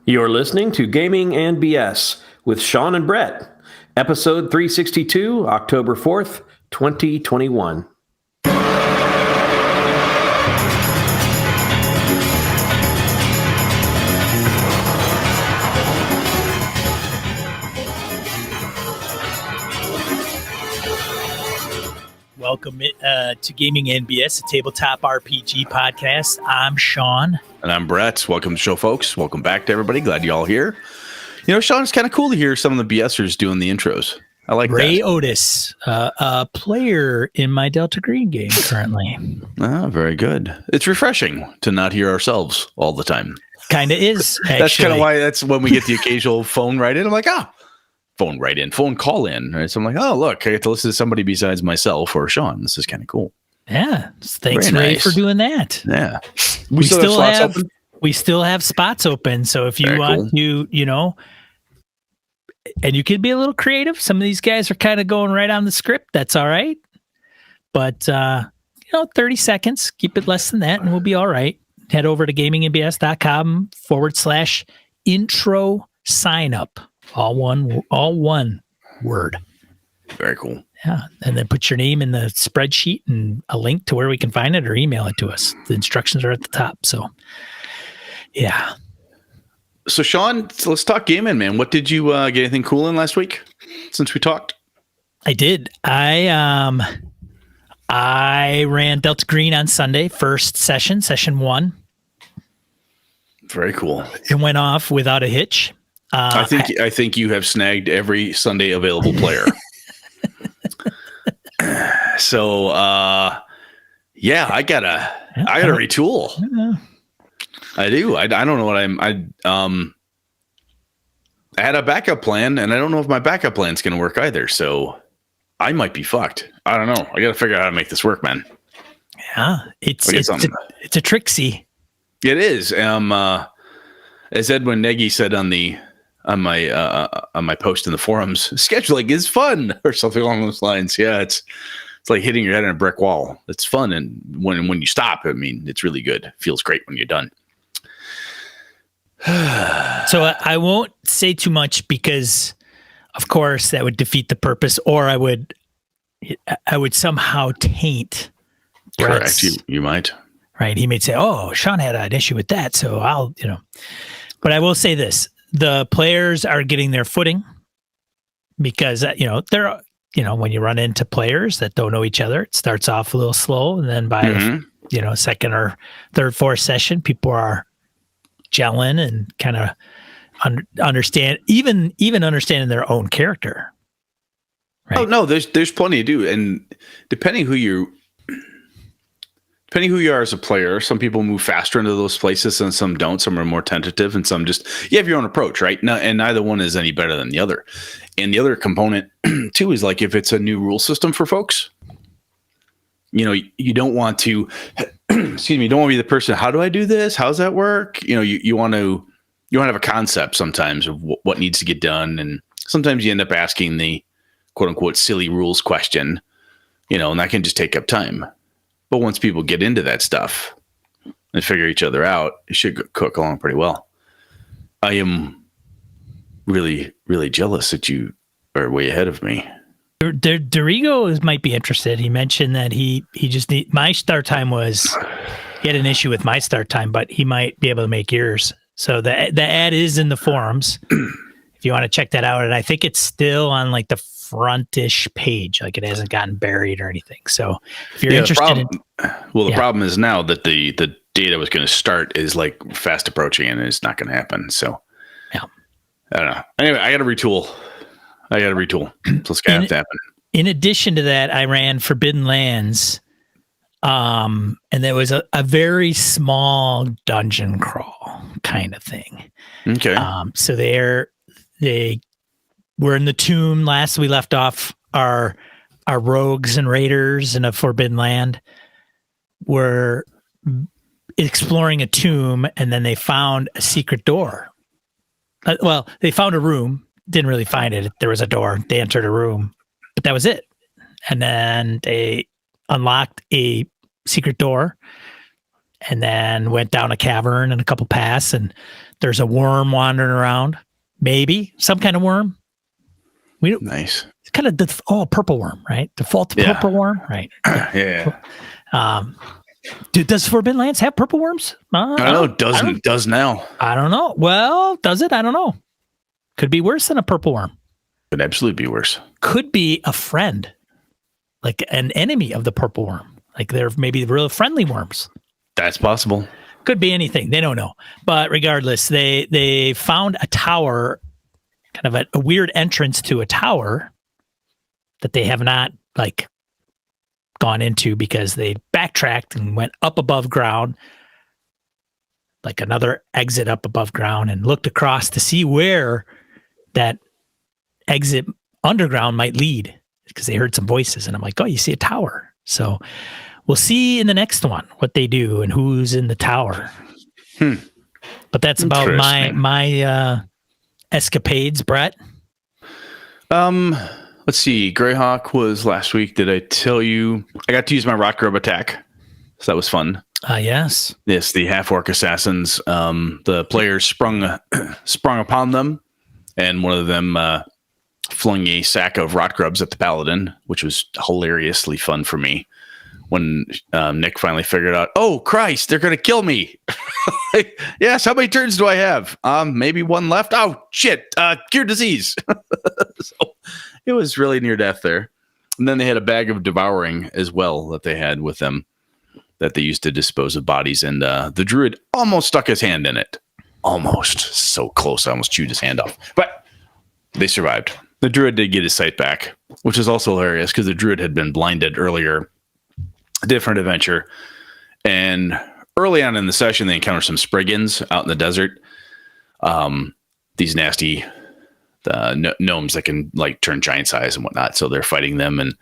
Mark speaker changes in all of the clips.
Speaker 1: You're listening to Gaming and BS with Sean and Brett, episode 362, October 4th, 2021.
Speaker 2: Welcome to Gaming and BS, a tabletop RPG podcast. I'm Sean.
Speaker 3: And I'm Brett. Welcome to the show, folks. Welcome back to everybody. Glad you all here. You know, Sean, it's kind of cool to hear some of the BSers doing the intros. I like
Speaker 2: Ray
Speaker 3: that.
Speaker 2: Otis, a player in my Delta Green game currently.
Speaker 3: Ah, very good. It's refreshing to not hear ourselves all the time.
Speaker 2: Kind of is, actually.
Speaker 3: That's kind of why that's when we get the occasional phone write in. I'm like, phone write in, phone call in. Right? So I'm like, oh, look, I get to listen to somebody besides myself or Sean. This is kind of cool.
Speaker 2: Yeah. Thanks,
Speaker 3: Very
Speaker 2: Ray,
Speaker 3: nice.
Speaker 2: for doing that.
Speaker 3: Yeah.
Speaker 2: We still have spots open. So if you
Speaker 3: Very
Speaker 2: want
Speaker 3: cool.
Speaker 2: to, and you can be a little creative. Some of these guys are kind of going right on the script. That's all right. But, 30 seconds, keep it less than that and we'll be all right. Head over to gamingandbs.com/intro sign up. All one word.
Speaker 3: Very cool.
Speaker 2: Yeah. And then put your name in the spreadsheet and a link to where we can find it or email it to us. The instructions are at the top. So, yeah.
Speaker 3: So, Sean, let's talk gaming, man. What did you get anything cool in last week since we talked?
Speaker 2: I did. I ran Delta Green on Sunday, first session 1.
Speaker 3: Very cool.
Speaker 2: It went off without a hitch.
Speaker 3: I think you have snagged every Sunday available player. So, I gotta retool.
Speaker 2: Yeah.
Speaker 3: I do. I don't know what I had a backup plan, and I don't know if my backup plan's gonna work either. So, I might be fucked. I don't know. I gotta figure out how to make this work, man.
Speaker 2: Yeah, it's a tricksy.
Speaker 3: It is. As Edwin Nagy said on my post in the forums, scheduling is fun, or something along those lines. Yeah, it's like hitting your head on a brick wall. It's fun, and when you stop, I mean, it's really good. It feels great when you're done.
Speaker 2: So I won't say too much because, of course, that would defeat the purpose, or I would somehow taint.
Speaker 3: Correct. You might.
Speaker 2: Right. He may say, "Oh, Sean had an issue with that," so I'll, But I will say this: the players are getting their footing because they're when you run into players that don't know each other, it starts off a little slow, and then by second or third, fourth session, people are gelling and kind of understand, even understanding their own character. Right?
Speaker 3: Oh no, there's plenty to do, and depending who you are as a player, some people move faster into those places and some don't. Some are more tentative and some just, you have your own approach, right? No, and neither one is any better than the other. And the other component too is like, if it's a new rule system for folks, you don't want to, you don't want to be the person, how do I do this? How's that work? You want to have a concept sometimes of what needs to get done. And sometimes you end up asking the quote unquote silly rules question, and that can just take up time. But once people get into that stuff and figure each other out, it should cook along pretty well. I am really, really jealous that you are way ahead of me.
Speaker 2: Dorigo might be interested. He mentioned that he just my start time was, he had an issue with my start time, but he might be able to make yours. So the ad is in the forums if you want to check that out. And I think it's still on like the frontish page, like it hasn't gotten buried or anything. So if you're interested,
Speaker 3: the problem is now that the date I was going to start is like fast approaching, and it's not going to happen. So
Speaker 2: yeah,
Speaker 3: I don't know. Anyway, I got to retool. So it's going to have to happen.
Speaker 2: In addition to that, I ran Forbidden Lands, and there was a very small dungeon crawl kind of thing.
Speaker 3: Okay.
Speaker 2: So they were in the tomb. Last we left off, our rogues and raiders in a Forbidden Land were exploring a tomb, and then they found a secret door. They found a room, didn't really find it. There was a door. They entered a room, but that was it. And then they unlocked a secret door and then went down a cavern and a couple paths, and There's a worm wandering around. Maybe some kind of worm. We don't,
Speaker 3: Nice.
Speaker 2: It's kind of purple worm, right? Default purple worm, right?
Speaker 3: Yeah.
Speaker 2: Does Forbidden Lands have purple worms?
Speaker 3: I don't know. It does now.
Speaker 2: I don't know. Well, does it? I don't know. Could be worse than a purple worm.
Speaker 3: Could absolutely be worse.
Speaker 2: Could be a friend, like an enemy of the purple worm. Like they're maybe real friendly worms.
Speaker 3: That's possible.
Speaker 2: Could be anything. They don't know. But regardless, they found a tower, kind of a weird entrance to a tower that they have not like gone into because they backtracked and went up above ground, like another exit up above ground, and looked across to see where that exit underground might lead because they heard some voices. And I'm like, oh, you see a tower. So we'll see in the next one what they do and who's in the tower. But that's about my escapades, Brett.
Speaker 3: Let's see. Greyhawk was last week. Did I tell you? I got to use my rock grub attack, so that was fun.
Speaker 2: Yes.
Speaker 3: Yes, the half-orc assassins. The players sprung upon them, and one of them flung a sack of rot grubs at the paladin, which was hilariously fun for me. When Nick finally figured out, oh Christ, they're going to kill me. Yes, how many turns do I have? Maybe one left. Oh shit, cure disease. So it was really near death there. And then they had a bag of devouring as well that they had with them that they used to dispose of bodies. And the druid almost stuck his hand in it. Almost. So close. I almost chewed his hand off. But they survived. The druid did get his sight back, which is also hilarious because the druid had been blinded earlier. A different adventure. And early on in the session, they encountered some Spriggans out in the desert. These nasty gnomes that can like turn giant size and whatnot. So they're fighting them, and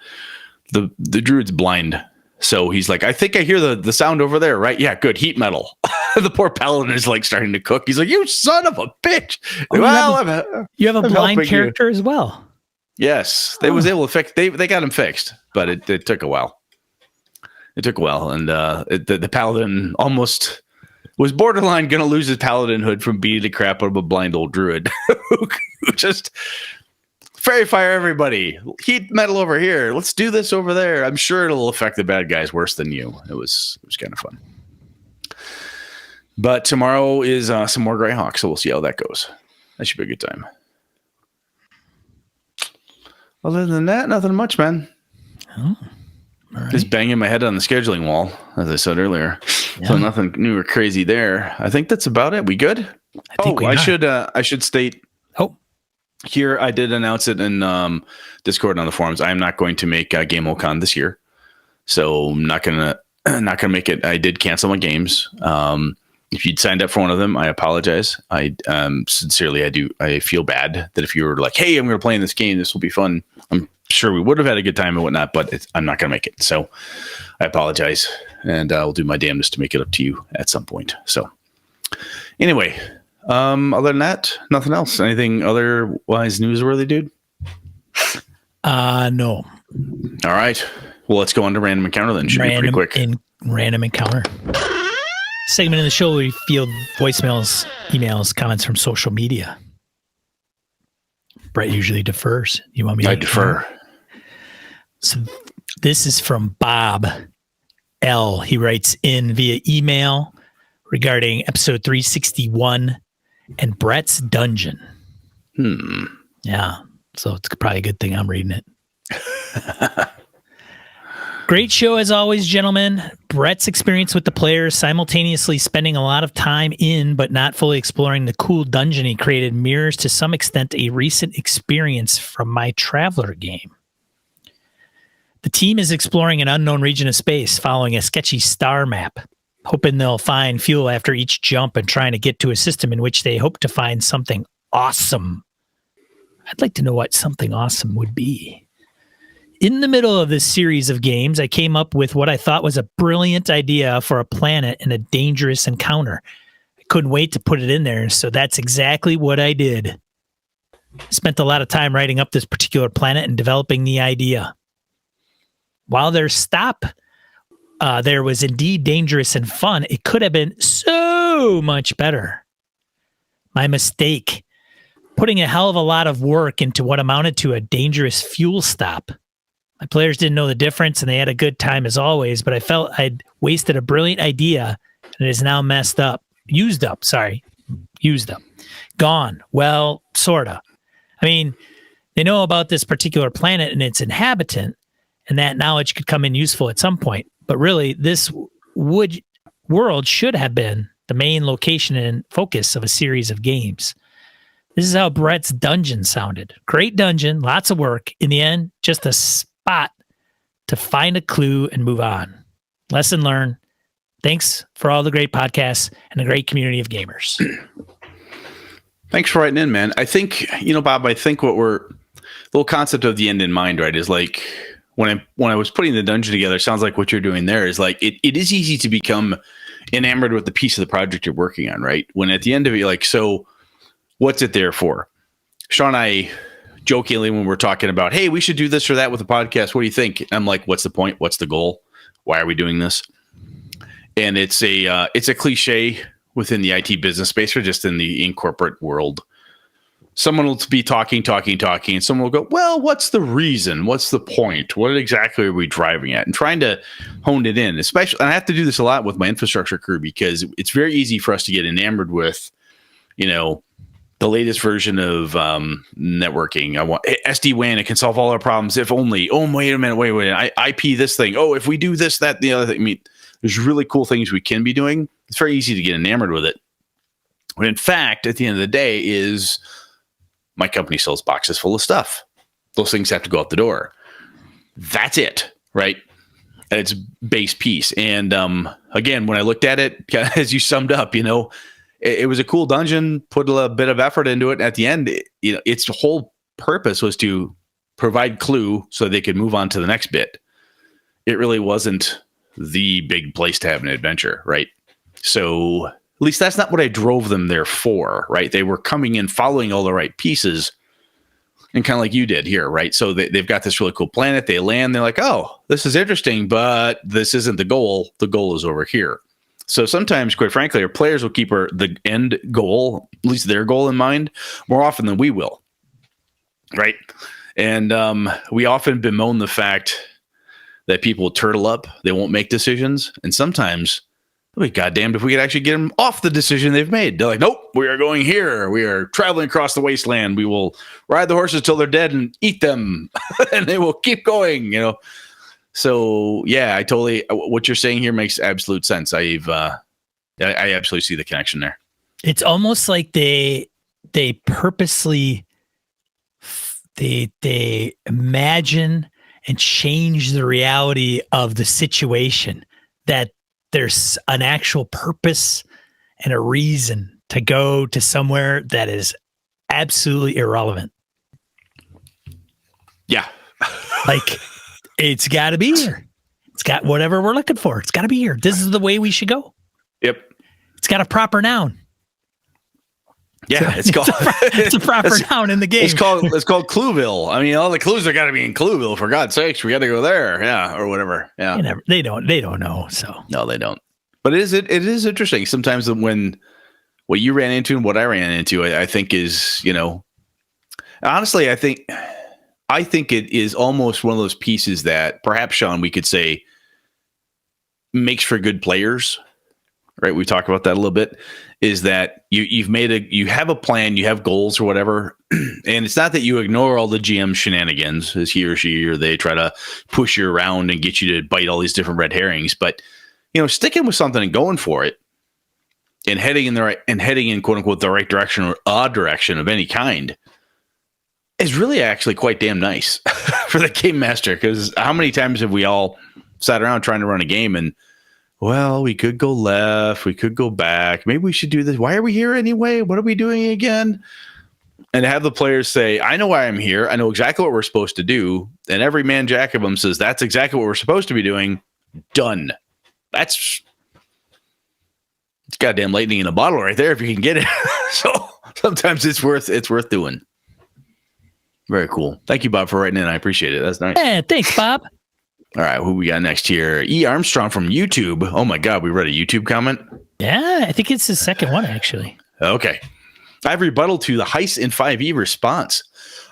Speaker 3: the druid's blind. So he's like, I think I hear the sound over there, right? Yeah, good. Heat metal. The poor paladin is like starting to cook. He's like, you son of a bitch.
Speaker 2: Oh, you have a blind character as well.
Speaker 3: Yes. They was able to fix, they got him fixed, but it took a while. It took a while, and the paladin almost was borderline going to lose his paladin hood from beating the crap out of a blind old druid who just fairy fire everybody, heat metal over here. Let's do this over there. I'm sure it'll affect the bad guys worse than you. It was kind of fun. But tomorrow is some more Greyhawk, so we'll see how that goes. That should be a good time. Other than that, nothing much, man.
Speaker 2: Oh. Right.
Speaker 3: Just banging my head on the scheduling wall, as I said earlier. Yeah. So nothing new or crazy there. I think that's about it. We good? I should state.
Speaker 2: Oh,
Speaker 3: here I did announce it in Discord on the forums. I am not going to make GameOCon this year, so I'm not gonna make it. I did cancel my games. If you'd signed up for one of them, I apologize. I sincerely, I feel bad that if you were like, hey, I'm going to play in this game, this will be fun. I'm sure we would have had a good time and whatnot, but I'm not going to make it. So I apologize, and I'll do my damnedest to make it up to you at some point. So anyway, other than that, nothing else. Anything otherwise newsworthy, dude?
Speaker 2: No.
Speaker 3: All right. Well, let's go on to random encounter then. Should be pretty quick.
Speaker 2: Random encounter. Segment of the show where we field voicemails, emails, comments from social media. Brett usually defers. You want me to?
Speaker 3: I defer.
Speaker 2: So this is from Bob L. He writes in via email regarding episode 361 and Brett's dungeon. Yeah. So it's probably a good thing I'm reading it. Great show as always, gentlemen. Brett's experience with the players simultaneously spending a lot of time in but not fully exploring the cool dungeon he created mirrors to some extent a recent experience from my Traveler game. The team is exploring an unknown region of space following a sketchy star map, hoping they'll find fuel after each jump and trying to get to a system in which they hope to find something awesome. I'd like to know what something awesome would be. In the middle of this series of games, I came up with what I thought was a brilliant idea for a planet and a dangerous encounter. I couldn't wait to put it in there, so that's exactly what I did. Spent a lot of time writing up this particular planet and developing the idea. While there was indeed dangerous and fun, it could have been so much better. My mistake. Putting a hell of a lot of work into what amounted to a dangerous fuel stop. My players didn't know the difference and they had a good time as always, but I felt I'd wasted a brilliant idea and it is now used up. Gone. Well, sorta. I mean, they know about this particular planet and its inhabitant, and that knowledge could come in useful at some point. But really, this world should have been the main location and focus of a series of games. This is how Brett's dungeon sounded. Great dungeon, lots of work. In the end, just a spot to find a clue and move on. Lesson learned. Thanks for all the great podcasts and a great community of gamers.
Speaker 3: Thanks for writing in, man. I think, Bob, the whole concept of the end in mind, right, is like when I was putting the dungeon together, it sounds like what you're doing there is like, it is easy to become enamored with the piece of the project you're working on, right? When at the end of it, you're like, so what's it there for? Sean and I jokingly, when we're talking about, hey, we should do this or that with the podcast, what do you think? And I'm like, what's the point? What's the goal? Why are we doing this? And it's a cliche within the IT business space or just in corporate world. Someone will be talking, and someone will go, well, what's the reason? What's the point? What exactly are we driving at? And trying to hone it in, especially, and I have to do this a lot with my infrastructure crew because it's very easy for us to get enamored with, the latest version of networking. I want SD-WAN. It can solve all our problems. If only. Oh, wait a minute. IP this thing. Oh, if we do this, that, the other thing. I mean, there's really cool things we can be doing. It's very easy to get enamored with it. But in fact, at the end of the day is my company sells boxes full of stuff. Those things have to go out the door. That's it, right? At its base piece. And again, when I looked at it, as you summed up, it was a cool dungeon, put a bit of effort into it. At the end, its whole purpose was to provide clue so they could move on to the next bit. It really wasn't the big place to have an adventure, right? So at least that's not what I drove them there for, right? They were coming in, following all the right pieces, and kind of like you did here, right? So they've got this really cool planet. They land, they're like, oh, this is interesting, but this isn't the goal. The goal is over here. So sometimes, quite frankly, our players will keep the end goal, at least their goal in mind, more often than we will, right? And we often bemoan the fact that people will turtle up, they won't make decisions, and sometimes they'll be goddamned if we could actually get them off the decision they've made. They're like, nope, we are going here. We are traveling across the wasteland. We will ride the horses till they're dead and eat them, and they will keep going, So yeah, I totally, what you're saying here makes absolute sense. I absolutely see the connection there.
Speaker 2: It's almost like they purposely, they imagine and change the reality of the situation, that there's an actual purpose and a reason to go to somewhere that is absolutely irrelevant.
Speaker 3: Yeah.
Speaker 2: Like, it's got to be here. It's got whatever we're looking for. It's got to be here. This is the way we should go.
Speaker 3: Yep.
Speaker 2: It's got a proper noun.
Speaker 3: Yeah,
Speaker 2: it's a proper noun in the game.
Speaker 3: It's called Clueville. I mean, all the clues are got to be in Clueville. For God's sakes, we got to go there. Yeah, or whatever. Yeah,
Speaker 2: they don't know. So
Speaker 3: no, they don't. But it is interesting sometimes when what you ran into and what I ran into, I think is honestly, I think it is almost one of those pieces that perhaps, Sean, we could say makes for good players. Right, we talked about that a little bit. Is that you have a plan, you have goals or whatever, and it's not that you ignore all the GM shenanigans as he or she or they try to push you around and get you to bite all these different red herrings, but sticking with something and going for it, and heading in quote unquote the right direction or a direction of any kind is really actually quite damn nice for the game master. Because how many times have we all sat around trying to run a game and, well, we could go left, we could go back, maybe we should do this. Why are we here anyway? What are we doing again? And have the players say, I know why I'm here. I know exactly what we're supposed to do. And every man jack of them says, that's exactly what we're supposed to be doing. Done. It's goddamn lightning in a bottle right there if you can get it. So sometimes it's worth doing. Very cool. Thank you, Bob, for writing in. I appreciate it. That's nice.
Speaker 2: Yeah, thanks, Bob.
Speaker 3: All right, who we got next here? E. Armstrong from YouTube. Oh my God, we read a YouTube comment?
Speaker 2: Yeah, I think it's the second one, actually.
Speaker 3: Okay. I have rebuttal to the heist in 5e response.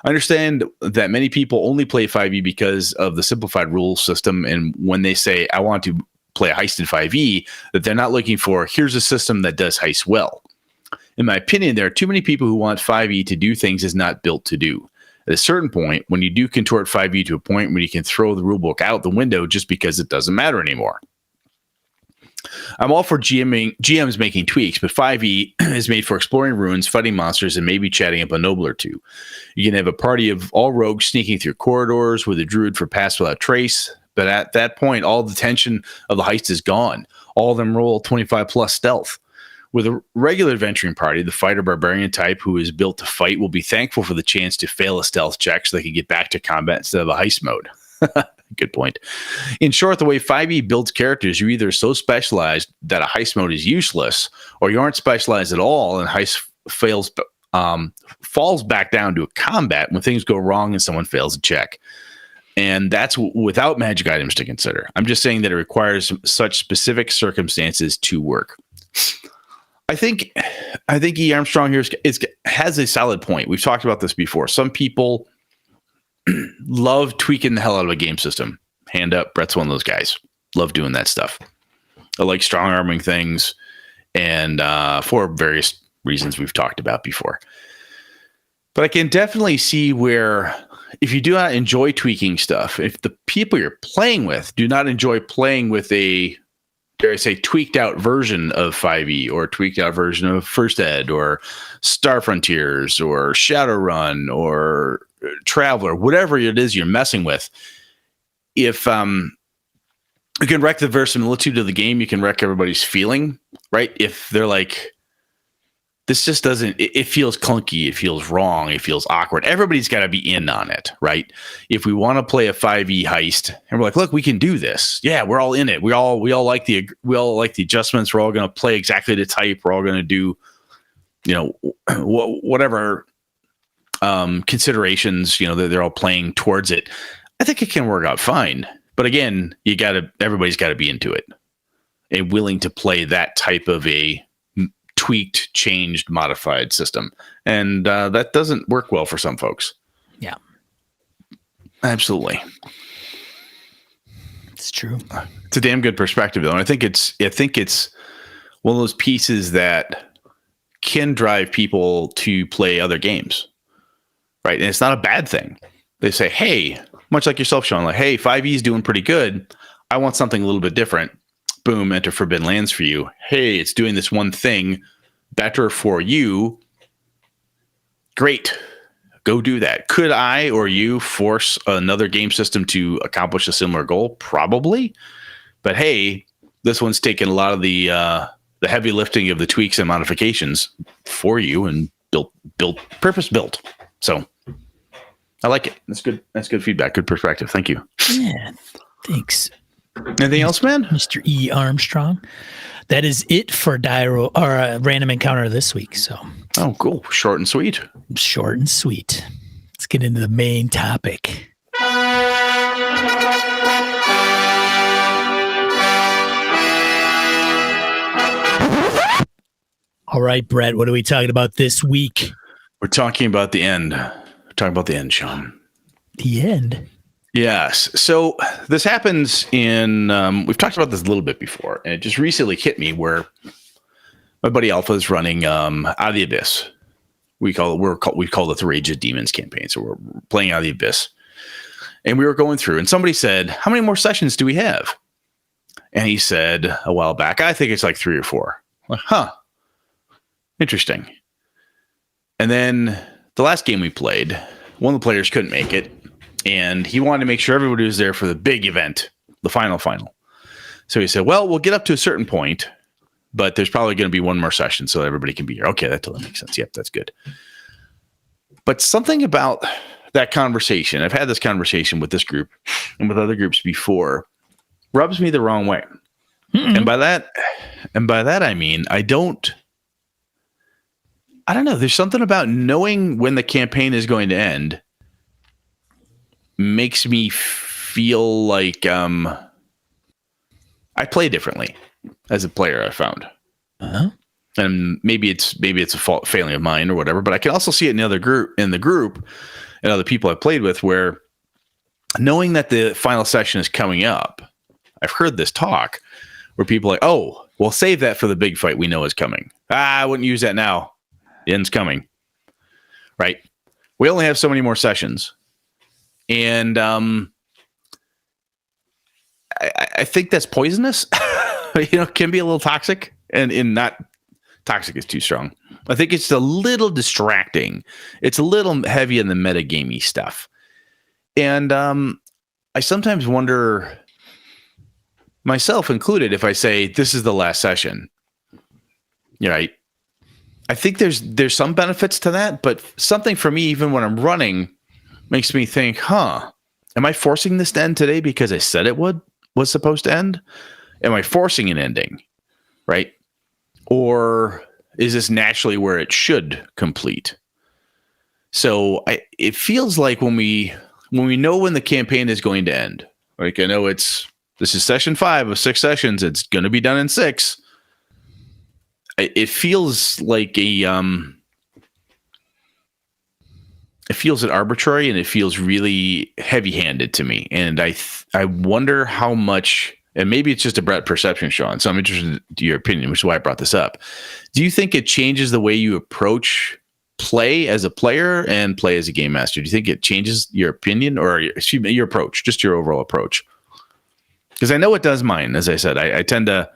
Speaker 3: I understand that many people only play 5e because of the simplified rule system. And when they say, I want to play a heist in 5e, that they're not looking for, here's a system that does heist well. In my opinion, there are too many people who want 5e to do things it's not built to do. At a certain point, when you do contort 5e to a point where you can throw the rulebook out the window just because it doesn't matter anymore. I'm all for GMs making tweaks, but 5e is made for exploring ruins, fighting monsters, and maybe chatting up a noble or two. You can have a party of all rogues sneaking through corridors with a druid for pass without trace, but at that point, all the tension of the heist is gone. All of them roll 25 plus stealth. With a regular adventuring party, the fighter barbarian type who is built to fight will be thankful for the chance to fail a stealth check so they can get back to combat instead of a heist mode. Good point. In short, the way 5e builds characters, you're either so specialized that a heist mode is useless, or you aren't specialized at all and heist falls back down to a combat when things go wrong and someone fails a check. And that's without magic items to consider. I'm just saying that it requires such specific circumstances to work. I think E. Armstrong here has a solid point. We've talked about this before. Some people love tweaking the hell out of a game system. Hand up, Brett's one of those guys. Love doing that stuff. I like strong arming things, and for various reasons we've talked about before. But I can definitely see where if you do not enjoy tweaking stuff, if the people you're playing with do not enjoy playing with a, dare I say, tweaked out version of 5e or tweaked out version of First Ed or Star Frontiers or Shadowrun or Traveler, whatever it is you're messing with, if you can wreck the verisimilitude of the game, you can wreck everybody's feeling, right? If they're like, this just doesn't, it feels clunky, it feels wrong, it feels awkward. Everybody's got to be in on it, right? If we want to play a 5e heist and we're like, look, we can do this. Yeah, we're all in it. We all like the adjustments. We're all going to play exactly the type. We're all going to do, whatever considerations, they're all playing towards it. I think it can work out fine. But again, everybody's got to be into it and willing to play that type of a tweaked, changed, modified system. And that doesn't work well for some folks.
Speaker 2: Yeah.
Speaker 3: Absolutely.
Speaker 2: It's true.
Speaker 3: It's a damn good perspective, though. And I think it's one of those pieces that can drive people to play other games. Right. And it's not a bad thing. They say, hey, much like yourself, Sean, like, hey, 5e is doing pretty good. I want something a little bit different. Boom, enter Forbidden Lands for you. Hey, it's doing this one thing better for you. Great. Go do that. Could I or you force another game system to accomplish a similar goal? Probably. But hey, this one's taken a lot of the heavy lifting of the tweaks and modifications for you and purpose built. So I like it. That's good. That's good feedback. Good perspective. Thank you.
Speaker 2: Yeah. Thanks.
Speaker 3: Anything else, man?
Speaker 2: Mr. E. Armstrong. That is it for Random Encounter this week. So,
Speaker 3: oh, cool. Short and sweet.
Speaker 2: Short and sweet. Let's get into the main topic. All right, Brett, what are we talking about this week?
Speaker 3: We're talking about the end. We're talking about the end, Sean.
Speaker 2: The end?
Speaker 3: Yes. So this happens in, we've talked about this a little bit before, and it just recently hit me where my buddy Alpha is running Out of the Abyss. We call it the Rage of Demons campaign. So we're playing Out of the Abyss. And we were going through, and somebody said, how many more sessions do we have? And he said a while back, I think it's like 3 or 4. I'm like, huh. Interesting. And then the last game we played, one of the players couldn't make it. And he wanted to make sure everybody was there for the big event, the final. So he said, well, we'll get up to a certain point, but there's probably going to be one more session so everybody can be here. Okay, that totally makes sense. Yep, that's good. But something about that conversation, I've had this conversation with this group and with other groups before, rubs me the wrong way. Mm-mm. And by that I mean, I don't know. There's something about knowing when the campaign is going to end makes me feel like I play differently as a player, I found.
Speaker 2: Uh-huh.
Speaker 3: And maybe it's a fault failing of mine or whatever, but I can also see it in the group and other people I've played with, where knowing that the final session is coming up, I've heard this talk where people are like, oh, we'll save that for the big fight we know is coming. I wouldn't use that now. The end's coming. Right? We only have so many more sessions. And I think that's poisonous. Can be a little toxic, and not toxic is too strong. I think it's a little distracting. It's a little heavy in the metagamey stuff. And I sometimes wonder, myself included, if I say this is the last session, right? I think there's some benefits to that, but something for me, even when I'm running, makes me think, am I forcing this to end today because I said it was supposed to end? Am I forcing an ending, right? Or is this naturally where it should complete? So it feels like when we know when the campaign is going to end, like I know this is session 5 of 6 sessions. It's going to be done in 6. It feels like it feels arbitrary, and it feels really heavy-handed to me. And I wonder how much, and maybe it's just a Brett perception, Sean. So I'm interested in your opinion, which is why I brought this up. Do you think it changes the way you approach play as a player and play as a game master? Do you think it changes your opinion, or your approach, just your overall approach? Because I know it does mine. As I said, I tend to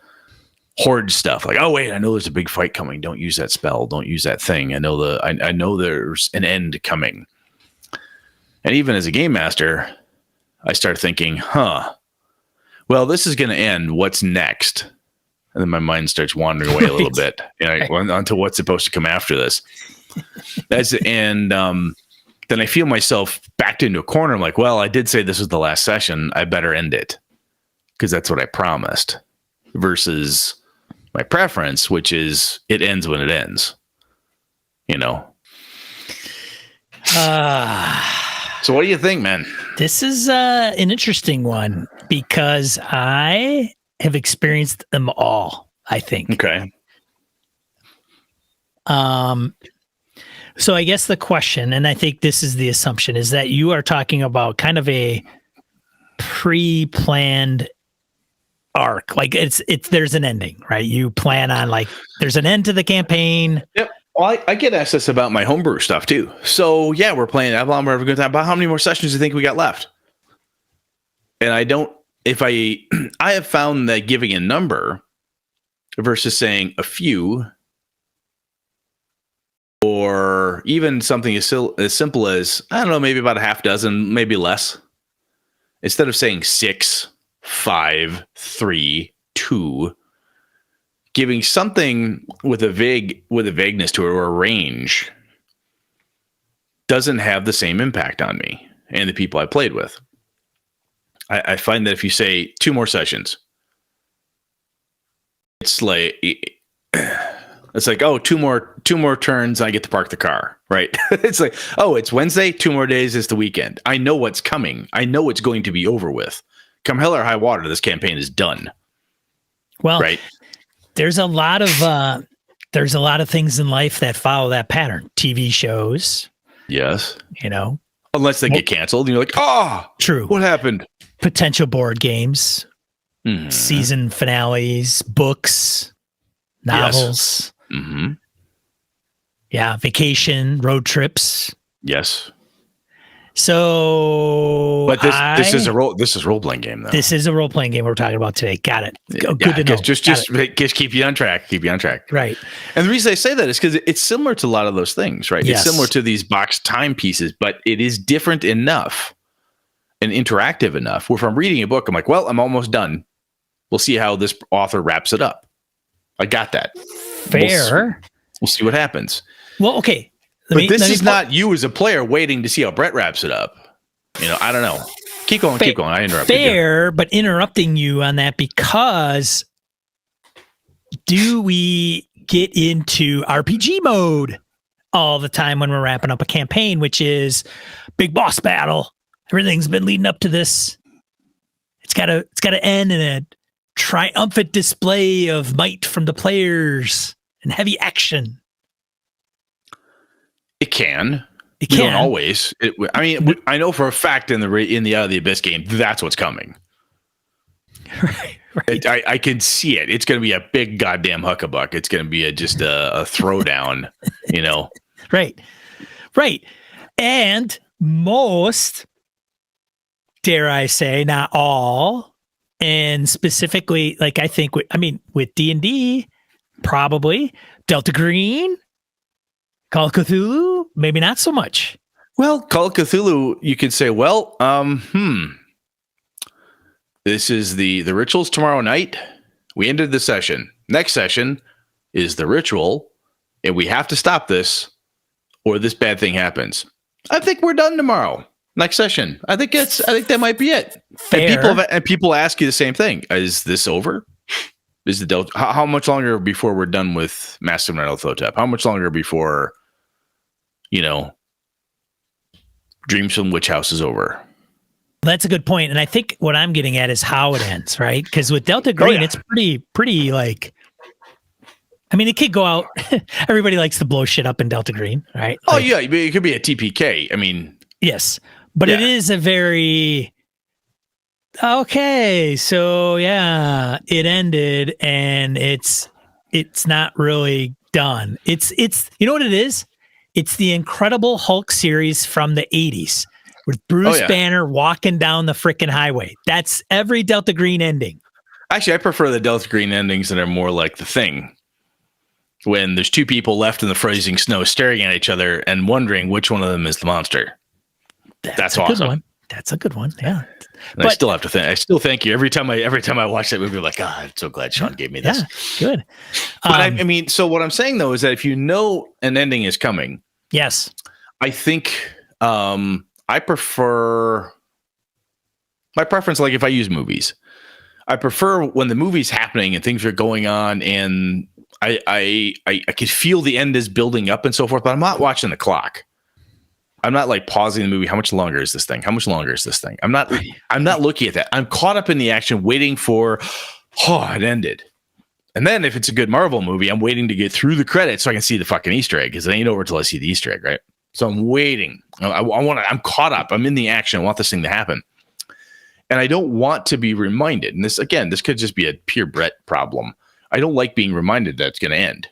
Speaker 3: hoard stuff like, oh wait, I know there's a big fight coming. Don't use that spell. Don't use that thing. I know there's an end coming. And even as a game master, I start thinking, well, this is going to end. What's next? And then my mind starts wandering away a little bit, onto what's supposed to come after this. Then I feel myself backed into a corner. I'm like, well, I did say this was the last session. I better end it because that's what I promised. Versus my preference, which is it ends when it ends. So what do you think, man?
Speaker 2: This is an interesting one because I have experienced them all, I think.
Speaker 3: Okay.
Speaker 2: So I guess the question, and I think this is the assumption, is that you are talking about kind of a pre-planned arc. Like there's an ending, right? You plan on there's an end to the campaign.
Speaker 3: Yep. Well, I get asked this about my homebrew stuff too. So yeah, we're playing Avalon. We're having a good time. But how many more sessions do you think we got left? And I have found that giving a number versus saying a few, or even something as simple as, I don't know, maybe about a half dozen, maybe less. Instead of saying 6, 5, 3, 2, giving something with a vagueness to it, or a range, doesn't have the same impact on me and the people I played with. I find that if you say 2 more sessions, it's like, oh, two more turns, I get to park the car, right? It's like, oh, it's Wednesday, 2 more days, it's the weekend. I know what's coming. I know it's going to be over with. Come hell or high water, this campaign is done.
Speaker 2: Well,
Speaker 3: right.
Speaker 2: There's a lot of things in life that follow that pattern. TV shows.
Speaker 3: Yes.
Speaker 2: Unless
Speaker 3: they get canceled and you're like,
Speaker 2: true.
Speaker 3: What happened?
Speaker 2: Potential board games, season finales, books, novels.
Speaker 3: Yes. Mm-hmm.
Speaker 2: Yeah. Vacation, road trips.
Speaker 3: Yes.
Speaker 2: So,
Speaker 3: but this is a role playing game, though.
Speaker 2: This is a role playing game we're talking about today. Got it. Good to know.
Speaker 3: Just keep you on track.
Speaker 2: Right.
Speaker 3: And the reason I say that is because it's similar to a lot of those things, right?
Speaker 2: Yes.
Speaker 3: It's similar to these box timepieces, but it is different enough and interactive enough where if I'm reading a book, I'm like, well, I'm almost done. We'll see how this author wraps it up. I got that.
Speaker 2: Fair.
Speaker 3: We'll see what happens.
Speaker 2: Well, okay.
Speaker 3: This is not you as a player waiting to see how Brett wraps it up. I don't know. Keep going. I interrupted you.
Speaker 2: Fair, but interrupting you on that because do we get into RPG mode all the time when we're wrapping up a campaign, which is big boss battle? Everything's been leading up to this. It's got to end in a triumphant display of might from the players. and heavy action.
Speaker 3: It can.
Speaker 2: It
Speaker 3: We
Speaker 2: can.
Speaker 3: don't always. I know for a fact in the Out of the Abyss game, that's what's coming.
Speaker 2: Right.
Speaker 3: I can see it. It's going to be a big goddamn huckabuck. It's going to be just a throwdown,
Speaker 2: Right. And most, dare I say, not all, and specifically, like I think, with D&D, probably Delta Green, Call of Cthulhu, maybe not so much.
Speaker 3: Well, Call of Cthulhu, you could say, this is the rituals tomorrow night. We ended the session. Next session is the ritual, and we have to stop this, or this bad thing happens. I think we're done tomorrow. Next session. I think that might be it.
Speaker 2: Fair.
Speaker 3: And people ask you the same thing. Is this over? Is the Delta? How much longer before we're done with Massive Night Thotep? How much longer before, Dreams from Witch House is over?
Speaker 2: That's a good point. And I think what I'm getting at is how it ends, right? Because with Delta Green, it's pretty like, it could go out. Everybody likes to blow shit up in Delta Green, right?
Speaker 3: Oh, yeah. It could be a TPK.
Speaker 2: Yes. But it is a very, okay, so yeah, it ended and it's not really done. It's you know what it is? It's the Incredible Hulk series from the 80s with Bruce Banner walking down the frickin' highway. That's every Delta Green ending.
Speaker 3: Actually, I prefer the Delta Green endings that are more like The Thing, when there's two people left in the freezing snow staring at each other and wondering which one of them is the monster. That's awesome.
Speaker 2: Good one. That's a good one. Yeah.
Speaker 3: But I still have to think. I still thank you every time I watch that movie. I'm like, I'm so glad Sean gave me this.
Speaker 2: Yeah, good.
Speaker 3: But so what I'm saying though is that if you know an ending is coming,
Speaker 2: yes,
Speaker 3: I think I prefer my preference. Like if I use movies, I prefer when the movie's happening and things are going on, and I could feel the end is building up and so forth. But I'm not watching the clock. I'm not like pausing the movie. How much longer is this thing? How much longer is this thing? I'm not looking at that. I'm caught up in the action, waiting for, it ended. And then if it's a good Marvel movie, I'm waiting to get through the credits so I can see the fucking Easter egg, because it ain't over till I see the Easter egg, right? So I'm waiting. I'm caught up. I'm in the action. I want this thing to happen. And I don't want to be reminded. And this could just be a pure Brett problem. I don't like being reminded that it's going to end.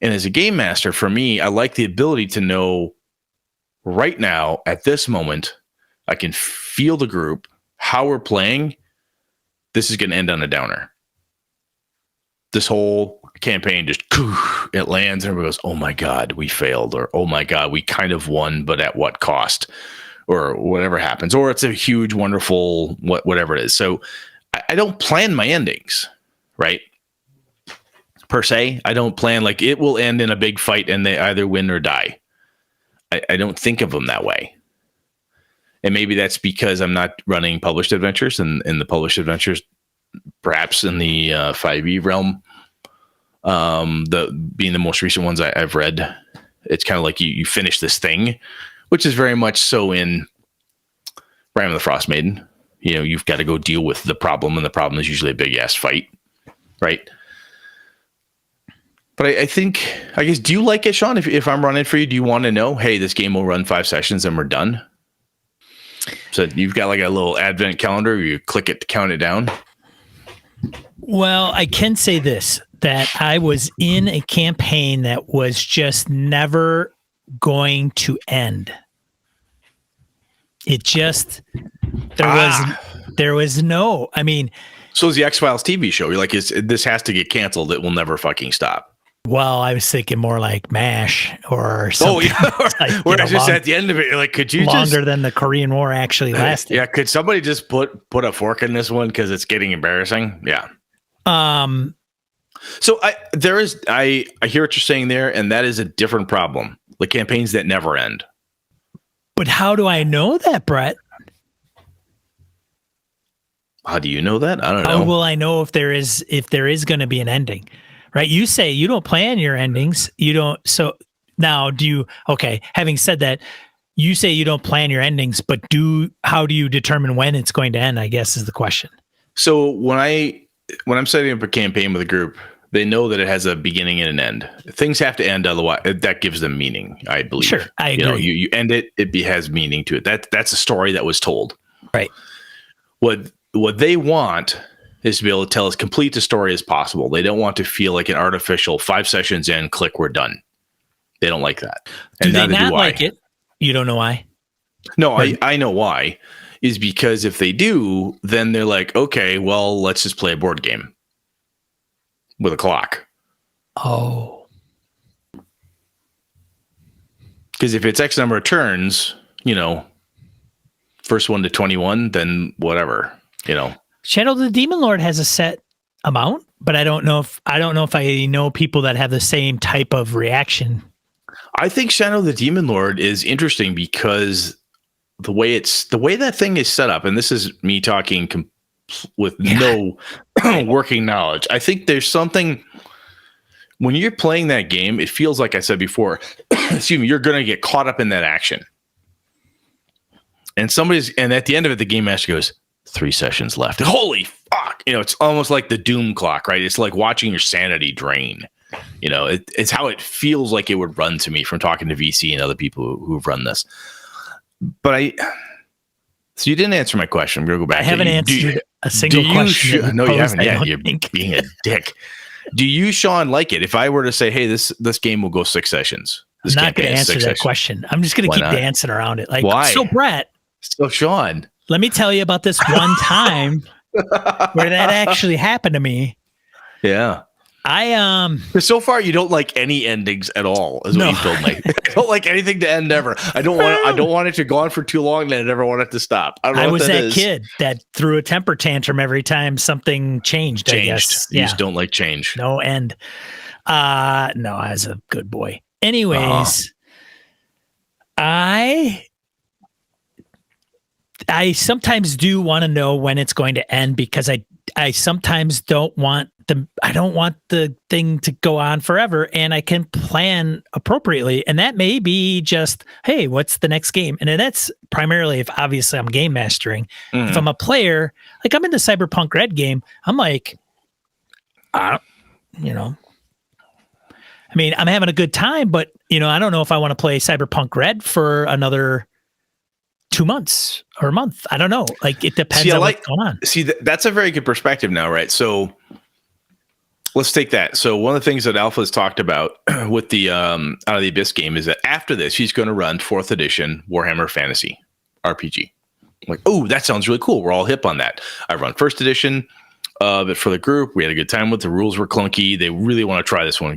Speaker 3: And as a game master, for me, I like the ability to know right now, at this moment, I can feel the group, how we're playing. This is going to end on a downer. This whole campaign just, it lands and everybody goes, oh my God, we failed. Or, oh my God, we kind of won, but at what cost? Or whatever happens. Or it's a huge, wonderful, whatever it is. So I don't plan my endings, right? Per se, I don't plan like it will end in a big fight and they either win or die. I don't think of them that way. And maybe that's because I'm not running published adventures, and the published adventures, perhaps in the 5e realm, being the most recent ones I've read, it's kind of like you finish this thing, which is very much so in Ram of the Frost Maiden. You've got to go deal with the problem, and the problem is usually a big ass fight, right? But I guess, do you like it, Sean? If I'm running for you, do you want to know, hey, this game will run 5 sessions and we're done? So you've got like a little advent calendar, you click it to count it down.
Speaker 2: Well, I can say this, that I was in a campaign that was just never going to end. It just, there was no,
Speaker 3: So is the X-Files TV show. You're like, this has to get canceled. It will never fucking stop.
Speaker 2: Well, I was thinking more like MASH or something.
Speaker 3: Oh, yeah. Where it's just at the end of it, you're like, could you
Speaker 2: longer than the Korean War actually lasted.
Speaker 3: Yeah, could somebody just put a fork in this one because it's getting embarrassing? Yeah. So I hear what you're saying there, and that is a different problem. The campaigns that never end.
Speaker 2: But how do I know that, Brett?
Speaker 3: How do you know that? I don't know.
Speaker 2: How will I know if there is going to be an ending? Right? You say you don't plan your endings. You don't. So now having said that, you say you don't plan your endings, but how do you determine when it's going to end, I guess is the question.
Speaker 3: So when I'm setting up a campaign with a group, They know that it has a beginning and an end. Things have to end, otherwise that gives them meaning, I believe.
Speaker 2: Sure, I agree.
Speaker 3: You end it, it has meaning to it. That's a story that was told.
Speaker 2: Right.
Speaker 3: What they want is to be able to tell as complete a story as possible. They don't want to feel like an artificial 5 sessions in, click, we're done. They don't like that.
Speaker 2: And do they not like it? You don't know why?
Speaker 3: No, I know why. Is because if they do, then they're like, okay, well, let's just play a board game with a clock.
Speaker 2: Oh.
Speaker 3: Because if it's X number of turns, first one to 21, then whatever,
Speaker 2: Shadow of the Demon Lord has a set amount, but I don't know if I know people that have the same type of reaction.
Speaker 3: I think Shadow of the Demon Lord is interesting because the way that thing is set up, and this is me talking with no working knowledge. I think there's something when you're playing that game, it feels like I said before, excuse me, you're going to get caught up in that action. And at the end of it, the game master goes, 3 sessions left. Holy fuck. It's almost like the doom clock, right? It's like watching your sanity drain. It's how it feels like it would run to me from talking to VC and other people who've run this. But so you didn't answer my question. I'm going to go back.
Speaker 2: I haven't answered a single question.
Speaker 3: No, you haven't yet. You're being a dick. Do you, Sean, like it? If I were to say, hey, this game will go 6 sessions.
Speaker 2: I'm not going to answer that question. I'm just going to keep dancing around it. Like,
Speaker 3: why?
Speaker 2: So Brett.
Speaker 3: So Sean.
Speaker 2: Let me tell you about this one time where that actually happened to me.
Speaker 3: Yeah. So far you don't like any endings at all, is what you told me. I don't like anything to end ever. I don't want it to go on for too long, and I never want it to stop. I
Speaker 2: was that kid that threw a temper tantrum every time something changed. I guess.
Speaker 3: You just don't like change.
Speaker 2: No end. No, I was a good boy. Anyways, I sometimes do want to know when it's going to end because I sometimes don't want the thing to go on forever, and I can plan appropriately. And that may be just, hey, what's the next game? And that's primarily if obviously I'm game mastering. Mm. If I'm a player, like I'm in the Cyberpunk Red game, I'm like, I mean, I'm having a good time, but I don't know if I want to play Cyberpunk Red for another 2 months or a month. I don't know. Like it depends on what's going on.
Speaker 3: See, that's a very good perspective now, right? So let's take that. So one of the things that Alpha has talked about with the Out of the Abyss game is that after this, he's going to run 4th edition Warhammer Fantasy RPG. I'm like, oh, that sounds really cool. We're all hip on that. I run 1st edition of it for the group. We had a good time with it. The rules were clunky. They really want to try this one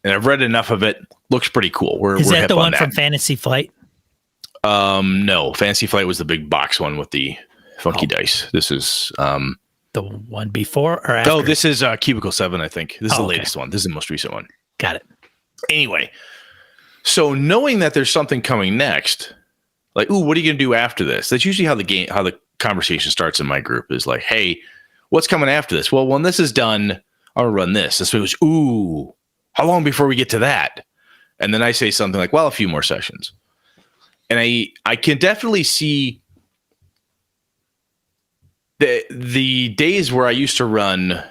Speaker 3: and I've read enough of it. Looks pretty cool. We're
Speaker 2: that the one
Speaker 3: on
Speaker 2: from Fantasy Flight?
Speaker 3: No, Fantasy Flight was the big box one with the funky dice. This is
Speaker 2: the one before or after?
Speaker 3: No, this is Cubicle 7, I think. This is the latest one. This is the most recent one.
Speaker 2: Got it.
Speaker 3: Anyway, so knowing that there's something coming next, like, ooh, what are you going to do after this? That's usually how the conversation starts in my group is like, hey, what's coming after this? Well, when this is done, I'll run this. This goes, ooh, how long before we get to that? And then I say something like, well, a few more sessions. And I can definitely see the days where I used to run,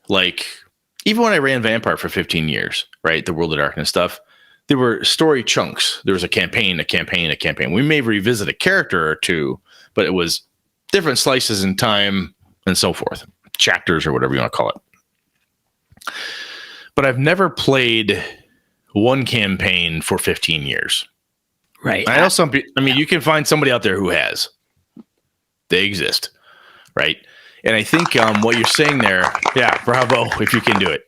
Speaker 3: like, even when I ran Vampire for 15 years, right? The World of Darkness stuff, there were story chunks. There was a campaign. We may revisit a character or two, but it was different slices in time and so forth. Chapters or whatever you want to call it. But I've never played one campaign for 15 years.
Speaker 2: Right.
Speaker 3: I know some people, you can find somebody out there who has. They exist. Right. And I think what you're saying there, yeah, bravo, if you can do it.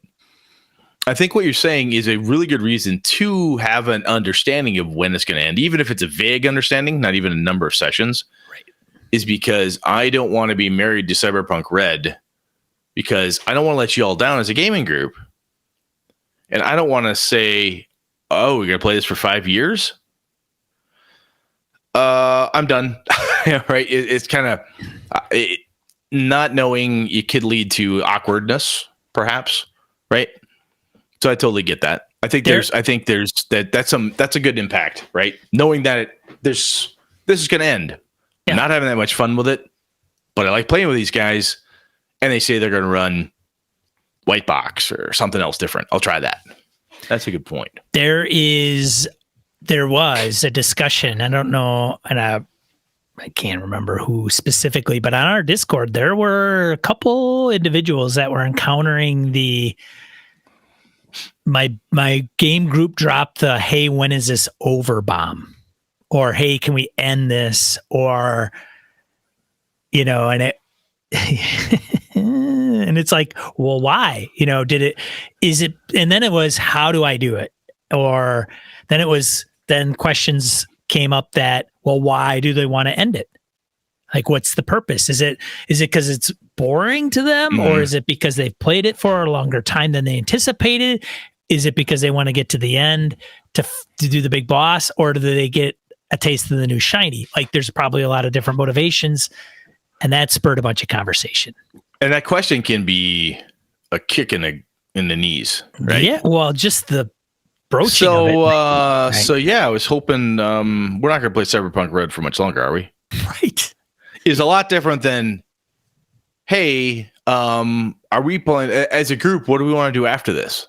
Speaker 3: I think what you're saying is a really good reason to have an understanding of when it's going to end, even if it's a vague understanding, not even a number of sessions,
Speaker 2: right?
Speaker 3: Is because I don't want to be married to Cyberpunk Red because I don't want to let you all down as a gaming group. And I don't want to say, oh, we're going to play this for 5 years. I'm done. Right. It's kind of not knowing it could lead to awkwardness, perhaps. Right. So I totally get that. I think there's that's a good impact, right? Knowing that this is going to end. Yeah. I'm not having that much fun with it, but I like playing with these guys, and they say they're going to run white box or something else different. I'll try that. That's a good point.
Speaker 2: There was a discussion. I don't know, and I can't remember who specifically, but on our Discord, there were a couple individuals that were encountering my game group dropped the, hey, when is this over bomb? Or, hey, can we end this? Or, and it, and it's like, well, why? And then it was, how do I do it? Or then questions came up that, well, why do they want to end it? Like, what's the purpose? Is it because it's boring to them, or is it because they've played it for a longer time than they anticipated? Is it because they want to get to the end to do the big boss, or do they get a taste of the new shiny? Like, there's probably a lot of different motivations, and that spurred a bunch of conversation. And
Speaker 3: that question can be a kick in the knees, right?
Speaker 2: Yeah. Well, just the broaching of it.
Speaker 3: Right? So yeah, I was hoping we're not going to play Cyberpunk Red for much longer, are we?
Speaker 2: Right.
Speaker 3: Is a lot different than, hey, are we playing as a group? What do we want to do after this?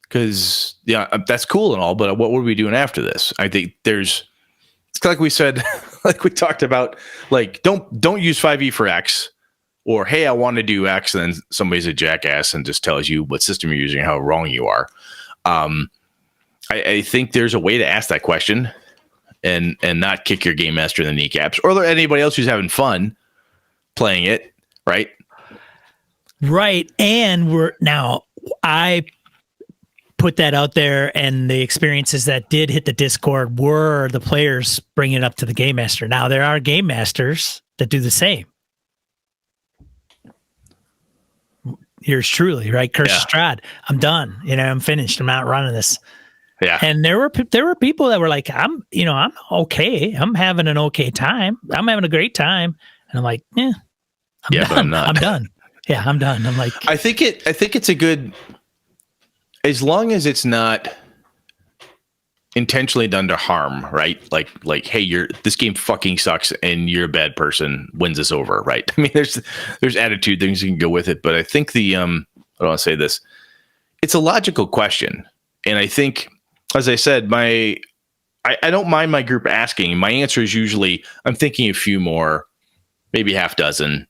Speaker 3: Because that's cool and all, but what are we doing after this? I think it's like we said, like we talked about, like don't use 5e for X, or hey, I want to do X, and then somebody's a jackass and just tells you what system you're using, how wrong you are. I think there's a way to ask that question and not kick your game master in the kneecaps, or anybody else who's having fun playing it, right?
Speaker 2: Right. And I put that out there, and the experiences that did hit the Discord were the players bringing it up to the game master. Now, there are game masters that do the same. Yours truly, right? Curse Strahd. I'm done. I'm finished. I'm not running this.
Speaker 3: Yeah.
Speaker 2: And there were people that were like, I'm okay. I'm having an okay time. I'm having a great time. And I'm like, I'm done.
Speaker 3: But I'm not.
Speaker 2: I'm done. Yeah, I'm done. I'm like,
Speaker 3: I think it's a good, as long as it's not intentionally done to harm, right? Like, hey, this game fucking sucks and you're a bad person, wins this over, right? I mean, there's attitude things you can go with it, but I think I don't want to say this. It's a logical question. And I think, as I said, I don't mind my group asking. My answer is usually, I'm thinking a few more, maybe half dozen.